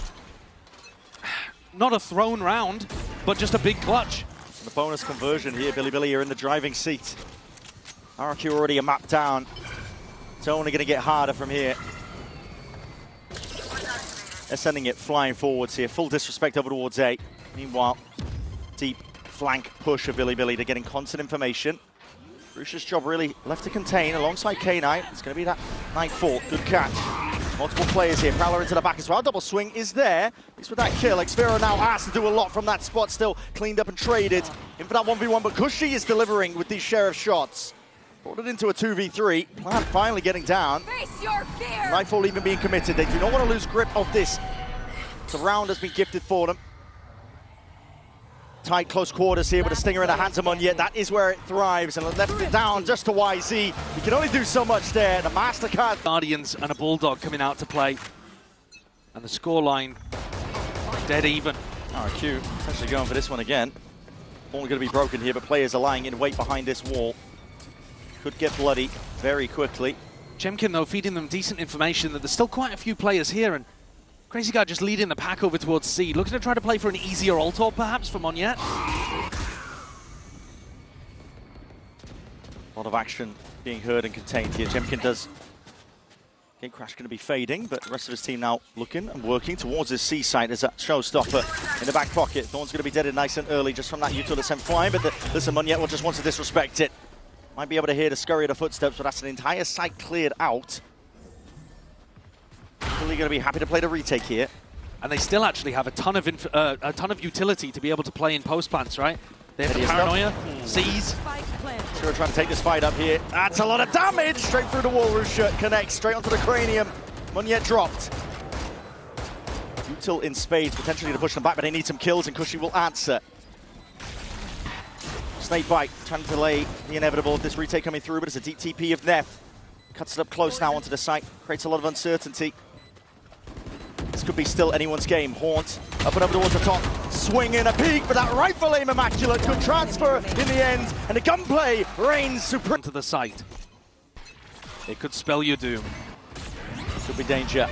a thrown round, but just a big clutch. The bonus conversion here, BiliBili are in the driving seat. RQ already a map down. It's only going to get harder from here. They're sending it flying forwards here. Full disrespect over towards A. Meanwhile, deep flank push of BiliBili. They're getting constant information. Rusha's job really left to contain alongside K9. It's going to be that Nightfall. Good catch. Multiple players here. Prowler into the back as well. Double swing is there. At least with that kill. X-Fero now has to do a lot from that spot. Still cleaned up and traded. In for that 1v1, but Cushy is delivering with these sheriff shots. Brought it into a 2v3. Plant finally getting down. Face your fear. Nightfall even being committed. They do not want to lose grip of this. The round has been gifted for them. Tight close quarters here with a stinger in the hands of Munyet. That is where it thrives, and left it down just to YZ. He can only do so much there. The MasterCard. Guardians and a Bulldog coming out to play. And the scoreline dead even. RQ essentially going for this one again. Only going to be broken here, but players are lying in wait behind this wall. Could get bloody very quickly. Jemkin, though, feeding them decent information that there's still quite a few players here, and Crazy Guy just leading the pack over towards C. Looking to try to play for an easier ult-or, perhaps, for Munyet. A lot of action being heard and contained here. Jemkin does. Game Crash going to be fading, but the rest of his team now looking and working towards his C site as that showstopper in the back pocket. Thorn's going to be deaded nice and early just from that util that's sent flying, but listen, Munyet just wants to disrespect it. Might be able to hear the scurry of the footsteps, but that's an entire site cleared out. Really going to be happy to play the retake here. And they still actually have a ton of utility to be able to play in post plants, right? They have the paranoia, C's. Sure, trying to take this fight up here. That's a lot of damage! Straight through the wall, Rusha connects straight onto the cranium. Munyet dropped. Util in spades, potentially to push them back, but they need some kills, and Cushy will answer. Snakebite trying to delay the inevitable of this retake coming through, but it's a deep TP of Neff. Cuts it up close now onto the site, creates a lot of uncertainty. This could be still anyone's game. Haunt up and over towards the top, swinging a peek, but that rifle aim immaculate. Good transfer in the end, and the gunplay reigns supreme. To the site. It could spell your doom. Could be danger.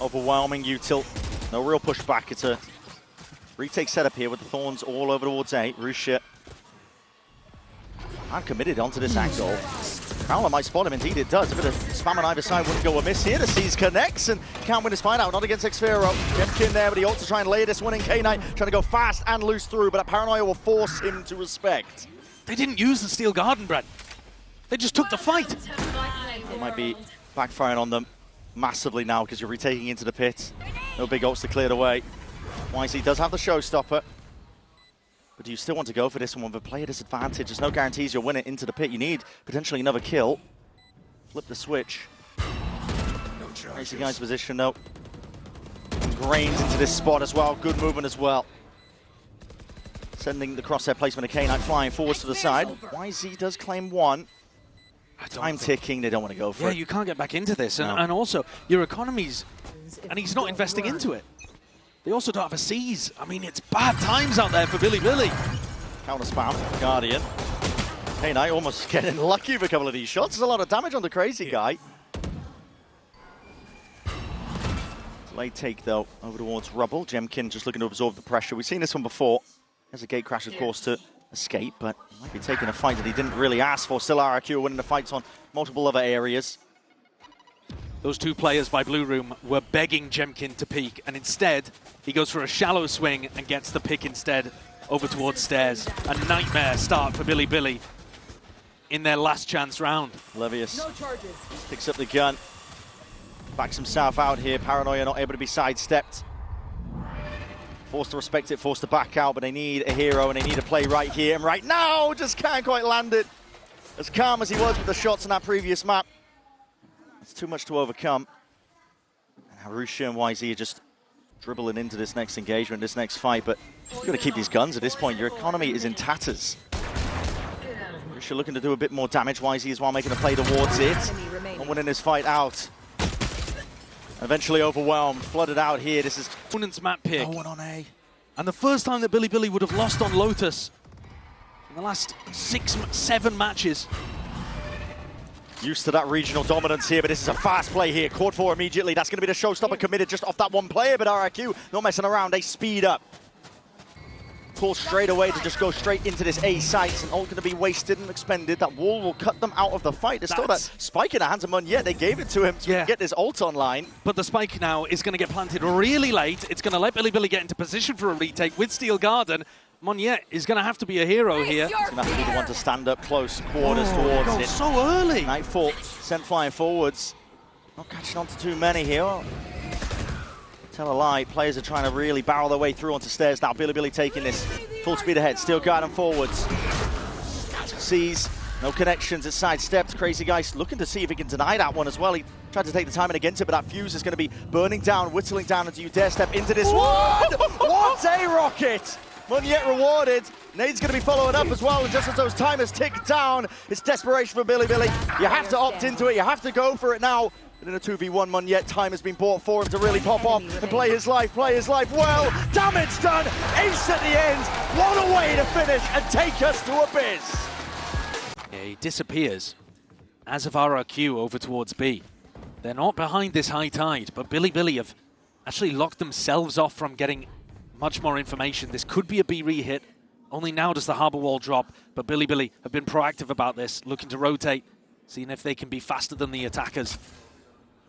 overwhelming util. No real pushback. It's a retake setup here with the Thorns all over towards A. Rusha. I'm committed onto this angle. Prowler might spot him, indeed it does. A bit of spam on either side wouldn't go amiss here. The Seas connects and can't win his fight out. Not against Xfero. Jemkin there, but he ought to try and lay this one in. K9 trying to go fast and loose through, but that paranoia will force him to respect. They didn't use the Steel Garden, Brad. They just took the fight. It might be backfiring on them massively now because you're retaking into the pit. No big ults to clear the way. YZ does have the showstopper. But do you still want to go for this one with a player disadvantage? There's no guarantees you'll win it into the pit. You need potentially another kill. Flip the switch. Crazy guy's position though. Ingrained into this spot as well. Good movement as well. Sending the crosshair placement of K9 flying forwards to the side. YZ does claim one. Time ticking, they don't want to go for it. Yeah, you can't get back into this. And also, your economy's... And he's not investing into it. They also don't have a Seize. I mean, it's bad times out there for BiliBili. Counter spam, Guardian. K9 almost getting lucky with a couple of these shots. There's a lot of damage on the crazy guy. Late take though, over towards Rubble. Jemkin just looking to absorb the pressure. We've seen this one before. There's a gate crash, of course, to escape, but he might be taking a fight that he didn't really ask for. Still RRQ winning the fights on multiple other areas. Those two players by Blue Room were begging Jemkin to peek, and instead, he goes for a shallow swing and gets the pick instead over towards stairs. A nightmare start for BiliBili in their last chance round. Levius picks up the gun, backs himself out here. Paranoia not able to be sidestepped. Forced to respect it, forced to back out, but they need a hero and they need a play right here and right now. Just can't quite land it. As calm as he was with the shots on that previous map. It's too much to overcome. And Harusha and YZ are just dribbling into this next engagement, this next fight, but you've got to keep these guns at this point. Your economy is in tatters. Harusha looking to do a bit more damage. YZ as well making a play towards it. And winning this fight out. Eventually overwhelmed, flooded out here. This is opponent's map pick. No one on A. And the first time that BiliBili would have lost on Lotus in the last 7 matches. Used to that regional dominance here, but this is a fast play here. Caught for immediately. That's going to be the showstopper committed just off that one player, but RRQ not messing around. They speed up. Call straight away to just go straight into this A site, and all going to be wasted and expended. That wall will cut them out of the fight. There's still that spike in the hands of Mun. Yeah, they gave it to him to get this ult online. But the spike now is going to get planted really late. It's going to let BiliBili get into position for a retake with Steel Garden. Monye is going to have to be a hero here. He's going to have to be the one to stand up close quarters towards it. So early. Nightfall sent flying forwards. Not catching on to too many here. Tell a lie, players are trying to really barrel their way through onto stairs now. BiliBili taking this full speed ahead. Steel Garden forwards. Sees no connections, it's sidestepped. Crazy guy looking to see if he can deny that one as well. He tried to take the timing against it, but that fuse is going to be burning down, whittling down, and do you dare step into this one? What a rocket! Munyet rewarded. Nade's going to be following up as well, and just as those timers tick down, it's desperation for BiliBili. You have to opt into it, you have to go for it now. And in a 2v1, Munyet, time has been bought for him to really pop off and play his life well. Damage done, ace at the end. What a way to finish and take us to Abyss. Yeah, he disappears, as of RRQ over towards B. They're not behind this high tide, but BiliBili have actually locked themselves off from getting much more information. This could be a B re-hit. Only now does the Harbor Wall drop, but BiliBili have been proactive about this, looking to rotate, seeing if they can be faster than the attackers.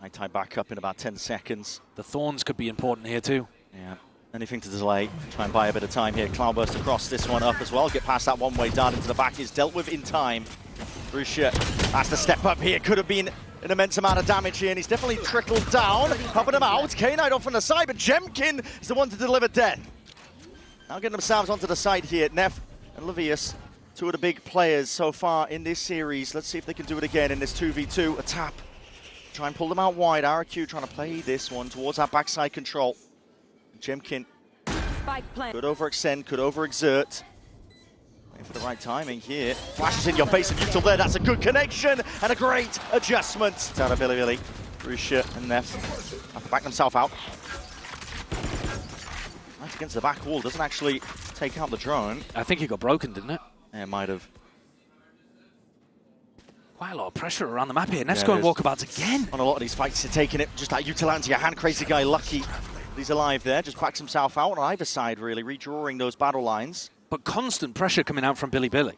I tie back up in about 10 seconds. The Thorns could be important here too. Yeah, anything to delay, try and buy a bit of time here. Cloudburst across this one up as well. Get past that one-way dart into the back is dealt with in time. Rusha has to step up here. Could have been an immense amount of damage here, and he's definitely trickled down, helping him out. K9 off on the side, but Jemkin is the one to deliver death. Now getting themselves onto the side here. Neff and Levius, two of the big players so far in this series. Let's see if they can do it again in this 2v2. A tap. Try and pull them out wide. RRQ trying to play this one towards that backside control. Jemkin could overextend, could overexert. Waiting for the right timing here. Flashes in your face and util there. That's a good connection and a great adjustment. It's out of BiliBili. Rusha and Neff have to back themselves out. Right against the back wall. Doesn't actually take out the drone. I think it got broken, didn't it? Yeah, it might have. Quite a lot of pressure around the map here. Neff's going walkabouts again. On a lot of these fights, you're taking it just that util into your hand. Crazy guy, lucky he's alive there. Just backs himself out on either side, really, redrawing those battle lines. But constant pressure coming out from BiliBili.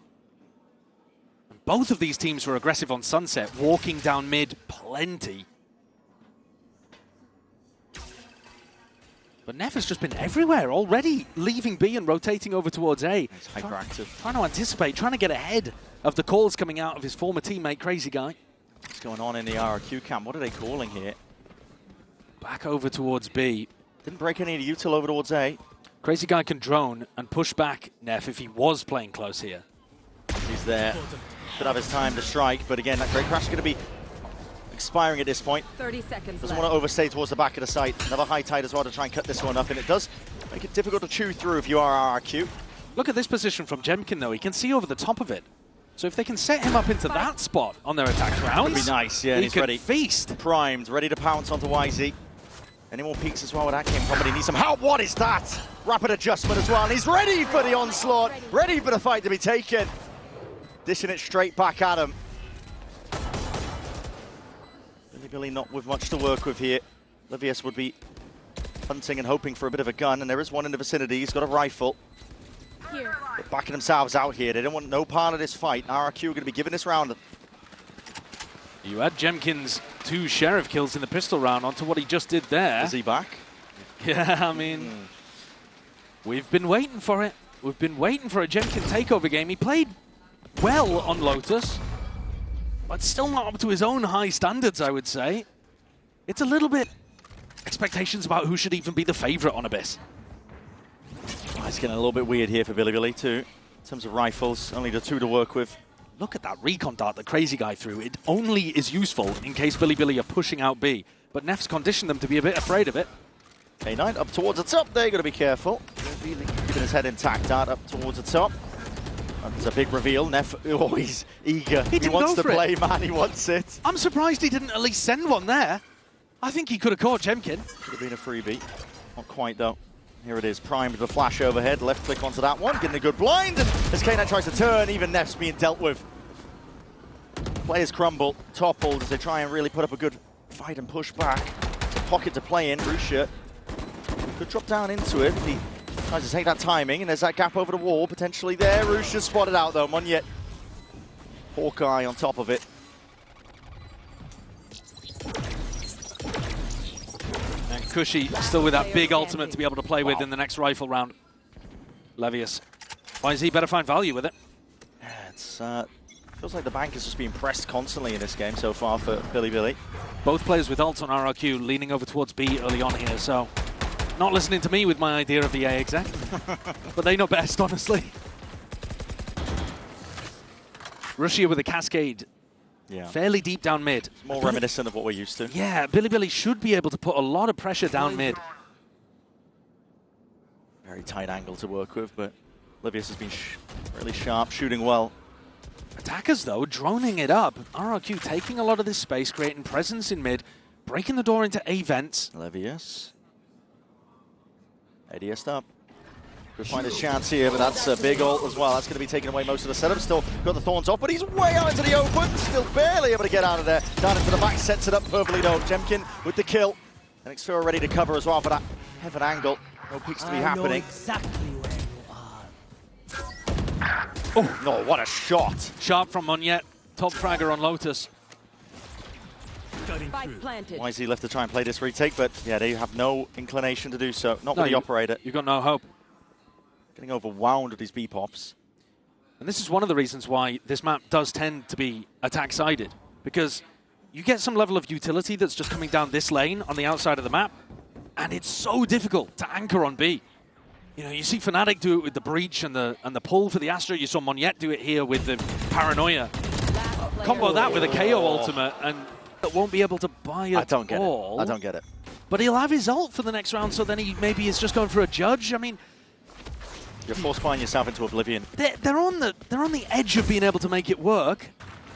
And both of these teams were aggressive on Sunset, walking down mid plenty. But Neff has just been everywhere already, leaving B and rotating over towards A. He's hyperactive. Trying to anticipate, trying to get ahead of the calls coming out of his former teammate, Crazy Guy. What's going on in the RRQ camp? What are they calling here? Back over towards B. Didn't break any of the util over towards A. Crazy Guy can drone and push back Neff if he was playing close here. He's there. Could have his time to strike, but again, that Great Crash is going to be expiring at this point. 30 seconds Doesn't left. want to overstay towards the back of the site. Another high tide as well to try and cut this one up, and it does make it difficult to chew through if you are RRQ. Look at this position from Jemkin, though. He can see over the top of it. So if they can set him up into that spot on their attack rounds, That'd be nice, yeah, he he's can ready. Feast. Primed, ready to pounce onto YZ. Any more peaks as well where that came from, but he needs some help. What is that? Rapid adjustment as well, and he's ready for the onslaught, ready for the fight to be taken. Dishing it straight back at him. BiliBili not with much to work with here. Livius would be hunting and hoping for a bit of a gun, and there is one in the vicinity. He's got a rifle. Here. They're backing themselves out here. They don't want no part of this fight. RRQ are going to be giving this round. You add Jemkin's 2 Sheriff kills in the pistol round onto what he just did there. Is he back? Yeah, I mean, we've been waiting for it. We've been waiting for a Jemkin takeover game. He played well on Lotus, but still not up to his own high standards, I would say. It's a little bit expectations about who should even be the favorite on Abyss. Oh, it's getting a little bit weird here for BiliBili too. In terms of rifles, only the 2 to work with. Look at that recon dart that Crazy Guy threw. It only is useful in case BiliBili are pushing out B, but Neff's conditioned them to be a bit afraid of it. A9 up towards the top there, got to be careful. Really keeping his head intact, dart up towards the top. That's a big reveal. Neff, oh, he's eager. He wants to play, man. He wants it. I'm surprised he didn't at least send one there. I think he could have caught Jemkin. Could have been a freebie. Not quite, though. Here it is, primed with a flash overhead. Left click onto that one, getting a good blind. And as K9 tries to turn, even Neff's being dealt with. Players crumble, toppled as they try and really put up a good fight and push back. It's a pocket to play in. Rusha could drop down into it. He tries to take that timing, and there's that gap over the wall potentially there. Rusha spotted out though. Monyet, Hawkeye on top of it. And Cushy still with that big ultimate to be able to play with in the next rifle round. Levius. YZ better find value with it. Yeah, it's feels like the bank is just being pressed constantly in this game so far for BiliBili. Both players with ults on RRQ leaning over towards B early on here, so not listening to me with my idea of the A exec. But they know best, honestly. Russia with a cascade. Yeah. Fairly deep down mid. More reminiscent of what we're used to. Yeah, BiliBili should be able to put a lot of pressure down mid. Very tight angle to work with, but Livius has been really sharp, shooting well. Attackers, though, droning it up. RRQ taking a lot of this space, creating presence in mid, breaking the door into A vents. Levius. Ediest up. Could find his chance here, but that's a big ult as well. That's going to be taking away most of the setup. Still got the Thorns off, but he's way out into the open. Still barely able to get out of there. Down into the back, sets it up perfectly though. Jemkin with the kill. And Xfira ready to cover as well for that heaven angle. No peaks to be happening. Exactly where you are. Oh, no, what a shot. Sharp from Monyet. Top fragger on Lotus. Spike planted. YZ left to try and play this retake, but yeah, they have no inclination to do so. Not with the operator. You've got no hope. Getting overwhelmed with these B-pops. And this is one of the reasons why this map does tend to be attack-sided, because you get some level of utility that's just coming down this lane on the outside of the map, and it's so difficult to anchor on B. You know, you see Fnatic do it with the breach and the pull for the Astra. You saw Monyet do it here with the paranoia. Combo that with a KO ultimate, and that won't be able to buy it. I don't get it. I don't get it. But he'll have his ult for the next round, so then he maybe is just going for a judge. I mean, you're force buying yourself into oblivion. They're on the edge of being able to make it work.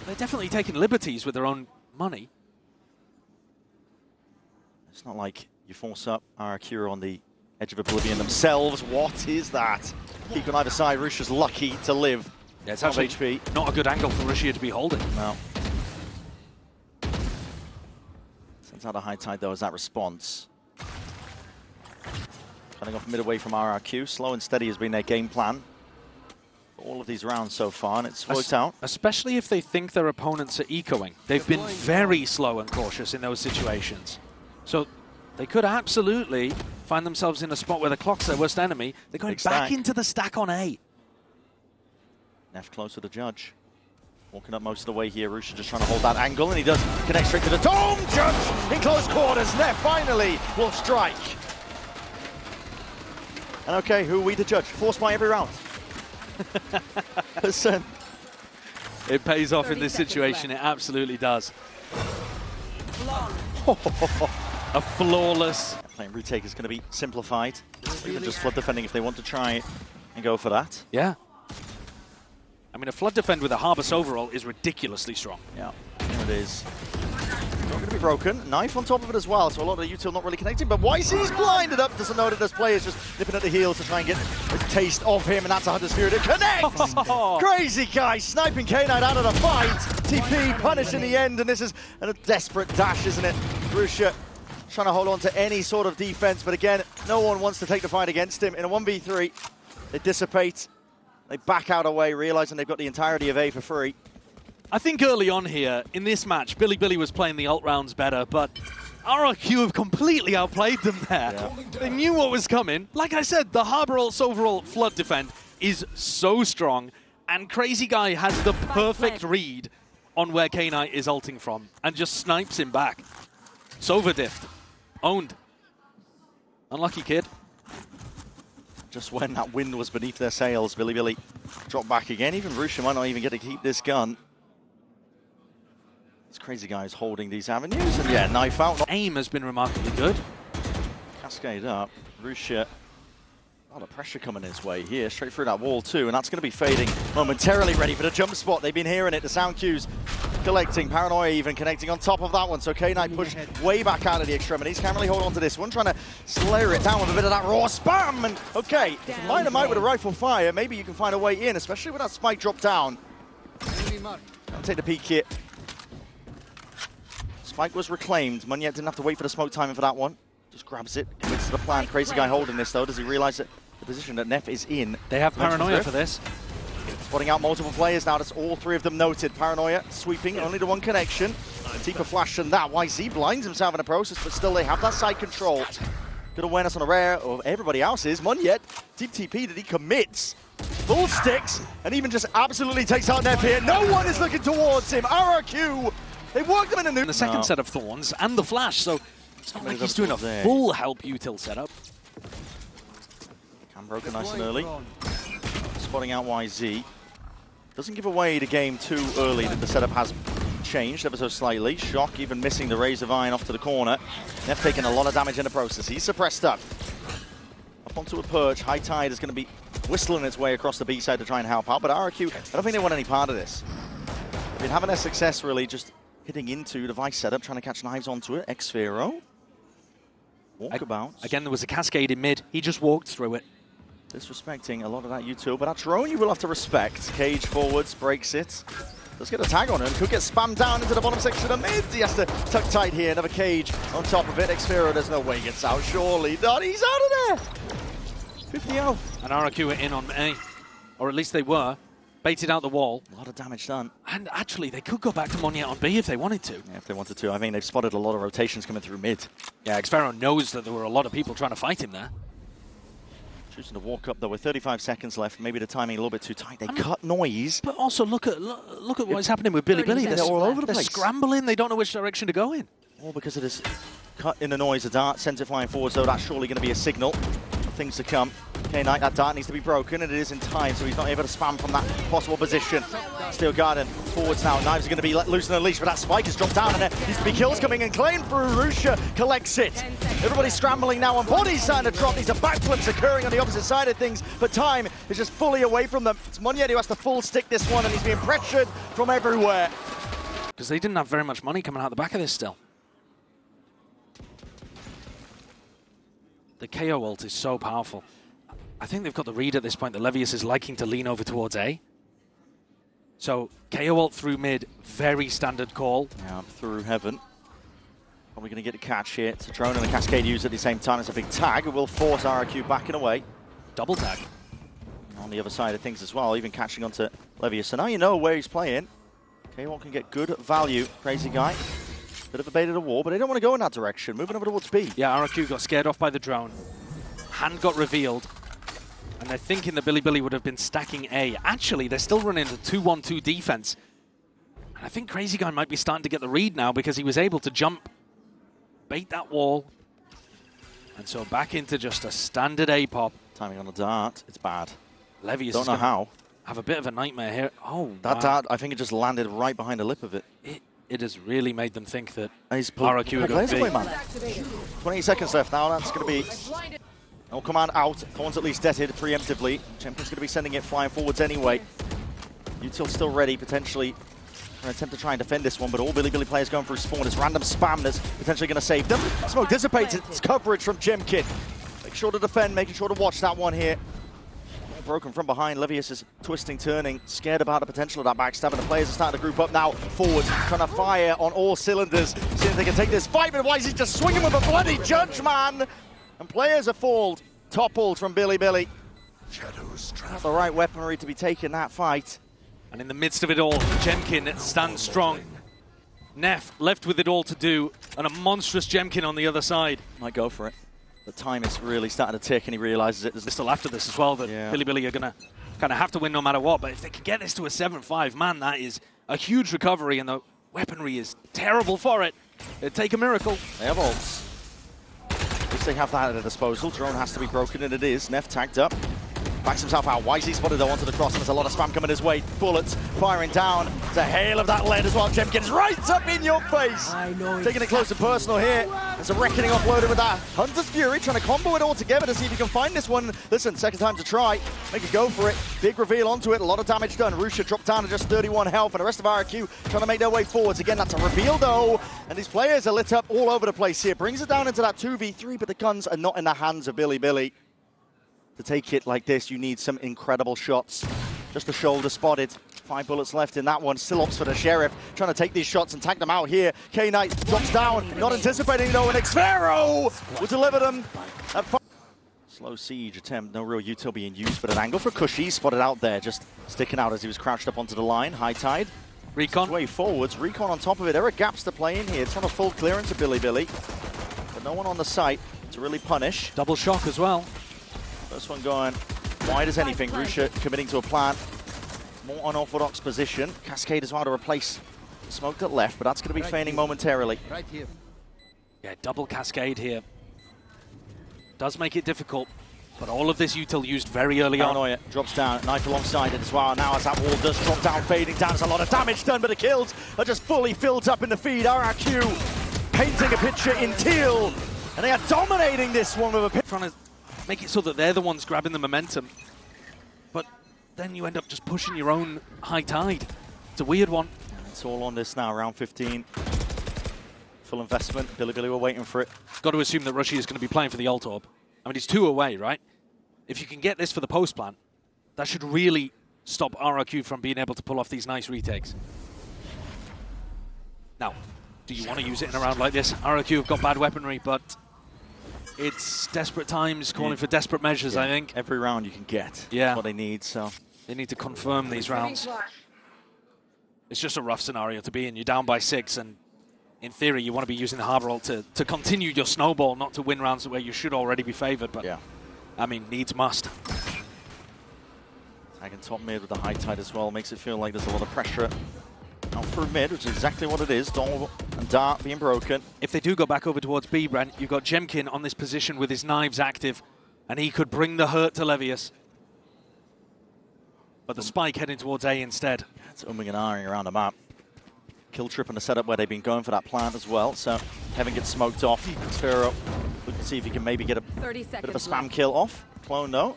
They're definitely taking liberties with their own money. It's not like you force up RRQ on the edge of oblivion themselves. What is that? Keep on either side. Rusha's lucky to live. Yeah, it's actually HP. not a good angle for Russia to be holding. No. It's out of high tide though as that response. Cutting off mid away from RRQ. Slow and steady has been their game plan for all of these rounds so far, and it's worked out. Especially if they think their opponents are ecoing. They've been very slow and cautious in those situations. So they could absolutely find themselves in a spot where the clock's their worst enemy. They're going back into the stack on A. Neff close to the judge. Walking up most of the way here. Rusha just trying to hold that angle, and he does connect straight to the dome. Judge in close quarters. Neff finally will strike. And okay, who are we to judge? Force by every round. %. It pays off in this situation. It absolutely does. A flawless. Playing retake is going to be simplified. Or even just flood defending if they want to try and go for that. Yeah. I mean, a flood defend with a Harvest overall is ridiculously strong. Yeah, there it is. Not going to be broken. Knife on top of it as well, so a lot of the util not really connecting, but YC's blinded up. Doesn't know that there's players just nipping at the heels to try and get a taste of him, and that's a Hunter's Fury to connect! Crazy guy sniping K9 out of the fight. TP punished in the end, and this is a desperate dash, isn't it? Rusha trying to hold on to any sort of defense, but again, no one wants to take the fight against him. In a 1v3, they dissipate. They back out away, realizing they've got the entirety of A for free. I think early on here, in this match, BiliBili was playing the ult rounds better, but RRQ have completely outplayed them there. Yeah. They knew what was coming. Like I said, the Harbor ult's overall flood defend is so strong, and Crazy Guy has the perfect read on where K9 is ulting from, and just snipes him back. Sova diffed. Owned. Unlucky kid. Just when that wind was beneath their sails, BiliBili dropped back again. Even Rusha might not even get to keep this gun. This Crazy Guy is holding these avenues, and yeah, knife out. Aim has been remarkably good. Cascade up. Rusha, a lot of pressure coming his way here, straight through that wall too, and that's going to be fading momentarily, ready for the jump spot. They've been hearing it, the sound cues collecting, Paranoia even connecting on top of that one, so K9 push way back out of the extremities, can't really hold on to this one, trying to slayer it down with a bit of that raw spam, and okay, Dynamite with a rifle fire, maybe you can find a way in, especially with that spike drop down. I'll take the peek here. Spike was reclaimed, Munyet didn't have to wait for the smoke timing for that one. Just grabs it, commits to the plan. Crazy Guy holding this though. Does he realize that the position that Neff is in? They have Paranoia for this. Spotting out multiple players now. That's all three of them noted. Paranoia sweeping, only the one connection. Deeper flash than that. YZ blinds himself in the process, but still they have that side control. Good awareness on the rare of everybody else's. Munyet, deep TP that he commits. Full sticks, and even just absolutely takes out Neff here. No one is looking towards him. RRQ, they worked him in the second set of Thorns and the flash, so it's not like he's doing a full help util setup. Cam broken nice and early. Spotting out YZ. Doesn't give away the game too early that the setup has changed ever so slightly. Shock even missing the Rays of Iron off to the corner. Neff taking a lot of damage in the process. He's suppressed up. Up onto a perch. High Tide is going to be whistling its way across the B side to try and help out. But RRQ, I don't think they want any part of this. They've been having their success really just hitting into the Vice setup, trying to catch knives onto it. Xfero. Walkabouts. Again, there was a cascade in mid. He just walked through it. Disrespecting a lot of that util, but that drone you will have to respect. Cage forwards, breaks it. Let's get a tag on him. Could get spammed down into the bottom section of mid. He has to tuck tight here. Another cage on top of it. Xfero, there's no way he gets out. Surely not. He's out of there. 50 health. And RRQ are in on A. Or at least they were. Baited out the wall. A lot of damage done. And actually, they could go back to Munyet on B if they wanted to. Yeah, if they wanted to. I mean, they've spotted a lot of rotations coming through mid. Yeah, Xfero knows that there were a lot of people trying to fight him there. Choosing to walk up though with 35 seconds left. Maybe the timing a little bit too tight. They cut noise. But also look at what's happening with BiliBili. They're all over the place. They're scrambling. They don't know which direction to go in. All because of this cut in the noise. The dart sends it flying forward, so that's surely going to be a signal of things to come. K9, that dart needs to be broken, and it is in time, so he's not able to spam from that possible position. Steel Garden forwards now. Knives are going to be let loose in the leash, but that spike has dropped down, and there needs to be kills coming and claimed through. Rusha collects it. Everybody's scrambling now, and bodies starting to drop. These are backflips occurring on the opposite side of things, but time is just fully away from them. It's Munyet who has to full stick this one, and he's being pressured from everywhere. Because they didn't have very much money coming out the back of this still. The KO ult is so powerful. I think they've got the read at this point that Levius is liking to lean over towards A. So KO ult through mid, very standard call. Yeah, through heaven. Probably going to get a catch here. It's a drone and a cascade used at the same time. It's a big tag. It will force RRQ back and away. Double tag. On the other side of things as well, even catching onto Levius. So now you know where he's playing. Quon can get good value. Crazy guy. Bit of a bait of the wall, but they don't want to go in that direction. Moving over towards B. Yeah, RRQ got scared off by the drone. Hand got revealed. And they're thinking that BiliBili would have been stacking A. Actually, they're still running a 2-1-2 defense. And I think Crazy Guy might be starting to get the read now because he was able to jump, bait that wall. And so back into just a standard A pop. Timing on the dart, it's bad. Levius don't know how. Have a bit of a nightmare here. Oh, that dart, I think it just landed right behind the lip of it. It has really made them think that RRQ are going to be. Man. 28 seconds left now. That's going to be no command out. Quon's at least deaded preemptively. Champion's going to be sending it flying forwards anyway. Util still ready, potentially an attempt to try and defend this one, but all BiliBili players going through spawn. It's random spam that's potentially going to save them. Smoke dissipates. It's coverage from Jemkin. Make sure to defend, making sure to watch that one here. Broken from behind. Levius is twisting, turning, scared about the potential of that backstab, and the players are starting to group up now. Forwards, trying to fire on all cylinders, seeing if they can take this fight, but why is he just swinging with a bloody judge, man? And players are toppled from BiliBili. Not the right weaponry to be taking that fight. And in the midst of it all, Jemkin stands strong. Neff left with it all to do, and a monstrous Jemkin on the other side. Might go for it. The time is really starting to tick, and he realizes it. There's still after this as well that BiliBili are going to kind of have to win no matter what. But if they can get this to a 7-5, man, that is a huge recovery, and the weaponry is terrible for it. It'd take a miracle. They have ults. At least they have that at their disposal. Drone has to be broken, and it is. Neff tagged up. Backs himself out. Wisely spotted though onto the cross, and there's a lot of spam coming his way. Bullets firing down. It's a hail of that lead as well. Jemkin's right up in your face. Taking it close and personal here. There's a reckoning offloaded with that Hunter's Fury, trying to combo it all together to see if he can find this one. Listen, second time to try. Make a go for it. Big reveal onto it. A lot of damage done. Rusha dropped down to just 31 health, and the rest of RRQ trying to make their way forwards. Again, that's a reveal though. And these players are lit up all over the place here. Brings it down into that 2v3, but the guns are not in the hands of BiliBili. To take it like this, you need some incredible shots. Just a shoulder spotted. 5 bullets left in that one. Still opts for the Sheriff, trying to take these shots and tag them out here. K-Knight drops down, not anticipating though, and Xvero will deliver them. Slow siege attempt, no real util being used, but an angle for Cushy spotted out there, just sticking out as he was crouched up onto the line. High tide. Recon. Way forwards. Recon on top of it. There are gaps to play in here. It's not a full clearance of BiliBili, but no one on the site to really punish. Double shock as well. First one going wide as anything. Rusha committing to a plant. More unorthodox position. Cascade as well to replace the smoke that left, but that's going to be feigning momentarily. Right here. Yeah, double cascade here. Does make it difficult, but all of this util used very early on. Paranoia drops down, knife alongside it as well. Now as that wall does drop down, fading down, there's a lot of damage done, but the kills are just fully filled up in the feed. RRQ painting a picture in teal, and they are dominating this one with a picture. Trying to make it so that they're the ones grabbing the momentum. But then you end up just pushing your own high tide. It's a weird one. It's all on this now, round 15. Full investment. BiliBili were waiting for it. Got to assume that Rushy is going to be playing for the ult orb. I mean, he's 2 away, right? If you can get this for the post plant, that should really stop RRQ from being able to pull off these nice retakes. Now, do you want to use it in a round like this? RRQ have got bad weaponry, but it's desperate times calling for desperate measures, I think. Every round you can get. Yeah. That's what they need, so. They need to confirm these rounds. It's just a rough scenario to be in. You're down by 6, and in theory, you want to be using the Harbor ult to continue your snowball, not to win rounds where you should already be favored. But, I mean, needs must. Tagging top mid with the high tide as well makes it feel like there's a lot of pressure out through mid, which is exactly what it is. Doll and Dart being broken. If they do go back over towards B, Brent, you've got Jemkin on this position with his knives active, and he could bring the hurt to Levius. But the spike heading towards A instead. It's umming and ahhing around the map. Kill trip in the setup where they've been going for that plant as well, so Heaven gets smoked off. Sphero, we can see if he can maybe get a bit of a spam kill off. Clone though.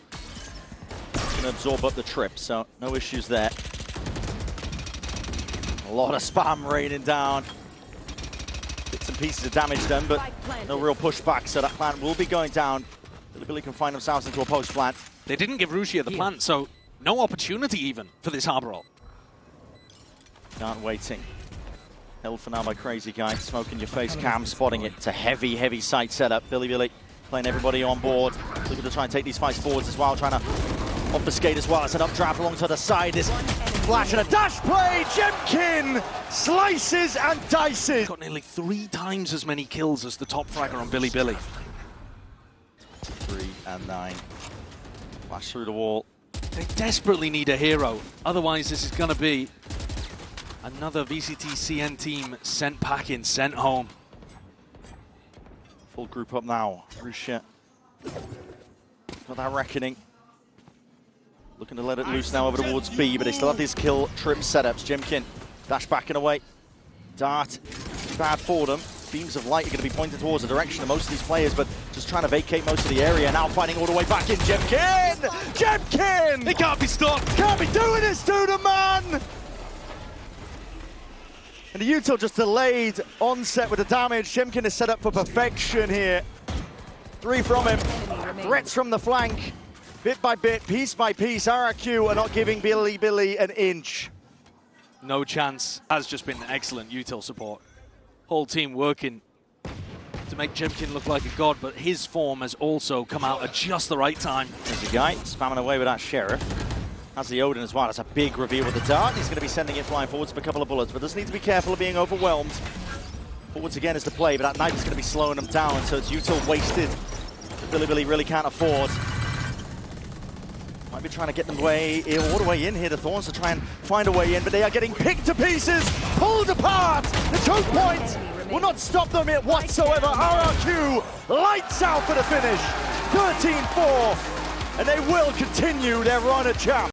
Going to absorb up the trip, so no issues there. A lot of spam raining down. Bits and pieces of damage done, but no real pushback, so that plant will be going down. BiliBili can find themselves into a post plant. They didn't give Rushia the plant, so no opportunity even for this Harbor ult. Can't waiting. Held for now by Crazy Guy. Smoke in your face, Cam spotting it. It's a heavy, heavy site setup. BiliBili playing everybody on board. Looking to try and take these fights forwards as well, trying to obfuscate as well. It's an updraft alongside the side. This flash and a dash play. Jemkin slices and dices. Got nearly 3 times as many kills as the top fragger on BiliBili. 3 and 9. Flash through the wall. They desperately need a hero. Otherwise, this is going to be another VCT CN team sent packing, sent home. Full group up now. Rusha. Got that reckoning. Looking to let it loose now over towards B, but they still have these kill trip setups. Jemkin dash backing away. Dart, bad for them. Beams of light are going to be pointed towards the direction of most of these players, but just trying to vacate most of the area. Now fighting all the way back in. Jemkin! Jemkin! They can't be stopped. Can't be doing this to the man! And the util just delayed onset with the damage. Jemkin is set up for perfection here. 3 from him. Threats from the flank. Bit by bit, piece by piece, RRQ are not giving BiliBili an inch. No chance. Has just been excellent util support. Whole team working to make Jemkin look like a god, but his form has also come out at just the right time. There's a guy spamming away with that Sheriff. Has the Odin as well. That's a big reveal with the dart. He's going to be sending it flying forwards for a couple of bullets, but does need to be careful of being overwhelmed. Forwards again is the play, but that knife is going to be slowing them down, so it's util wasted. BiliBili really can't afford. Might be trying to get them all the way in here. The Thorns to try and find a way in, but they are getting picked to pieces, pulled apart. The choke point will not stop them whatsoever. RRQ lights out for the finish. 13-4, and they will continue their run at champ.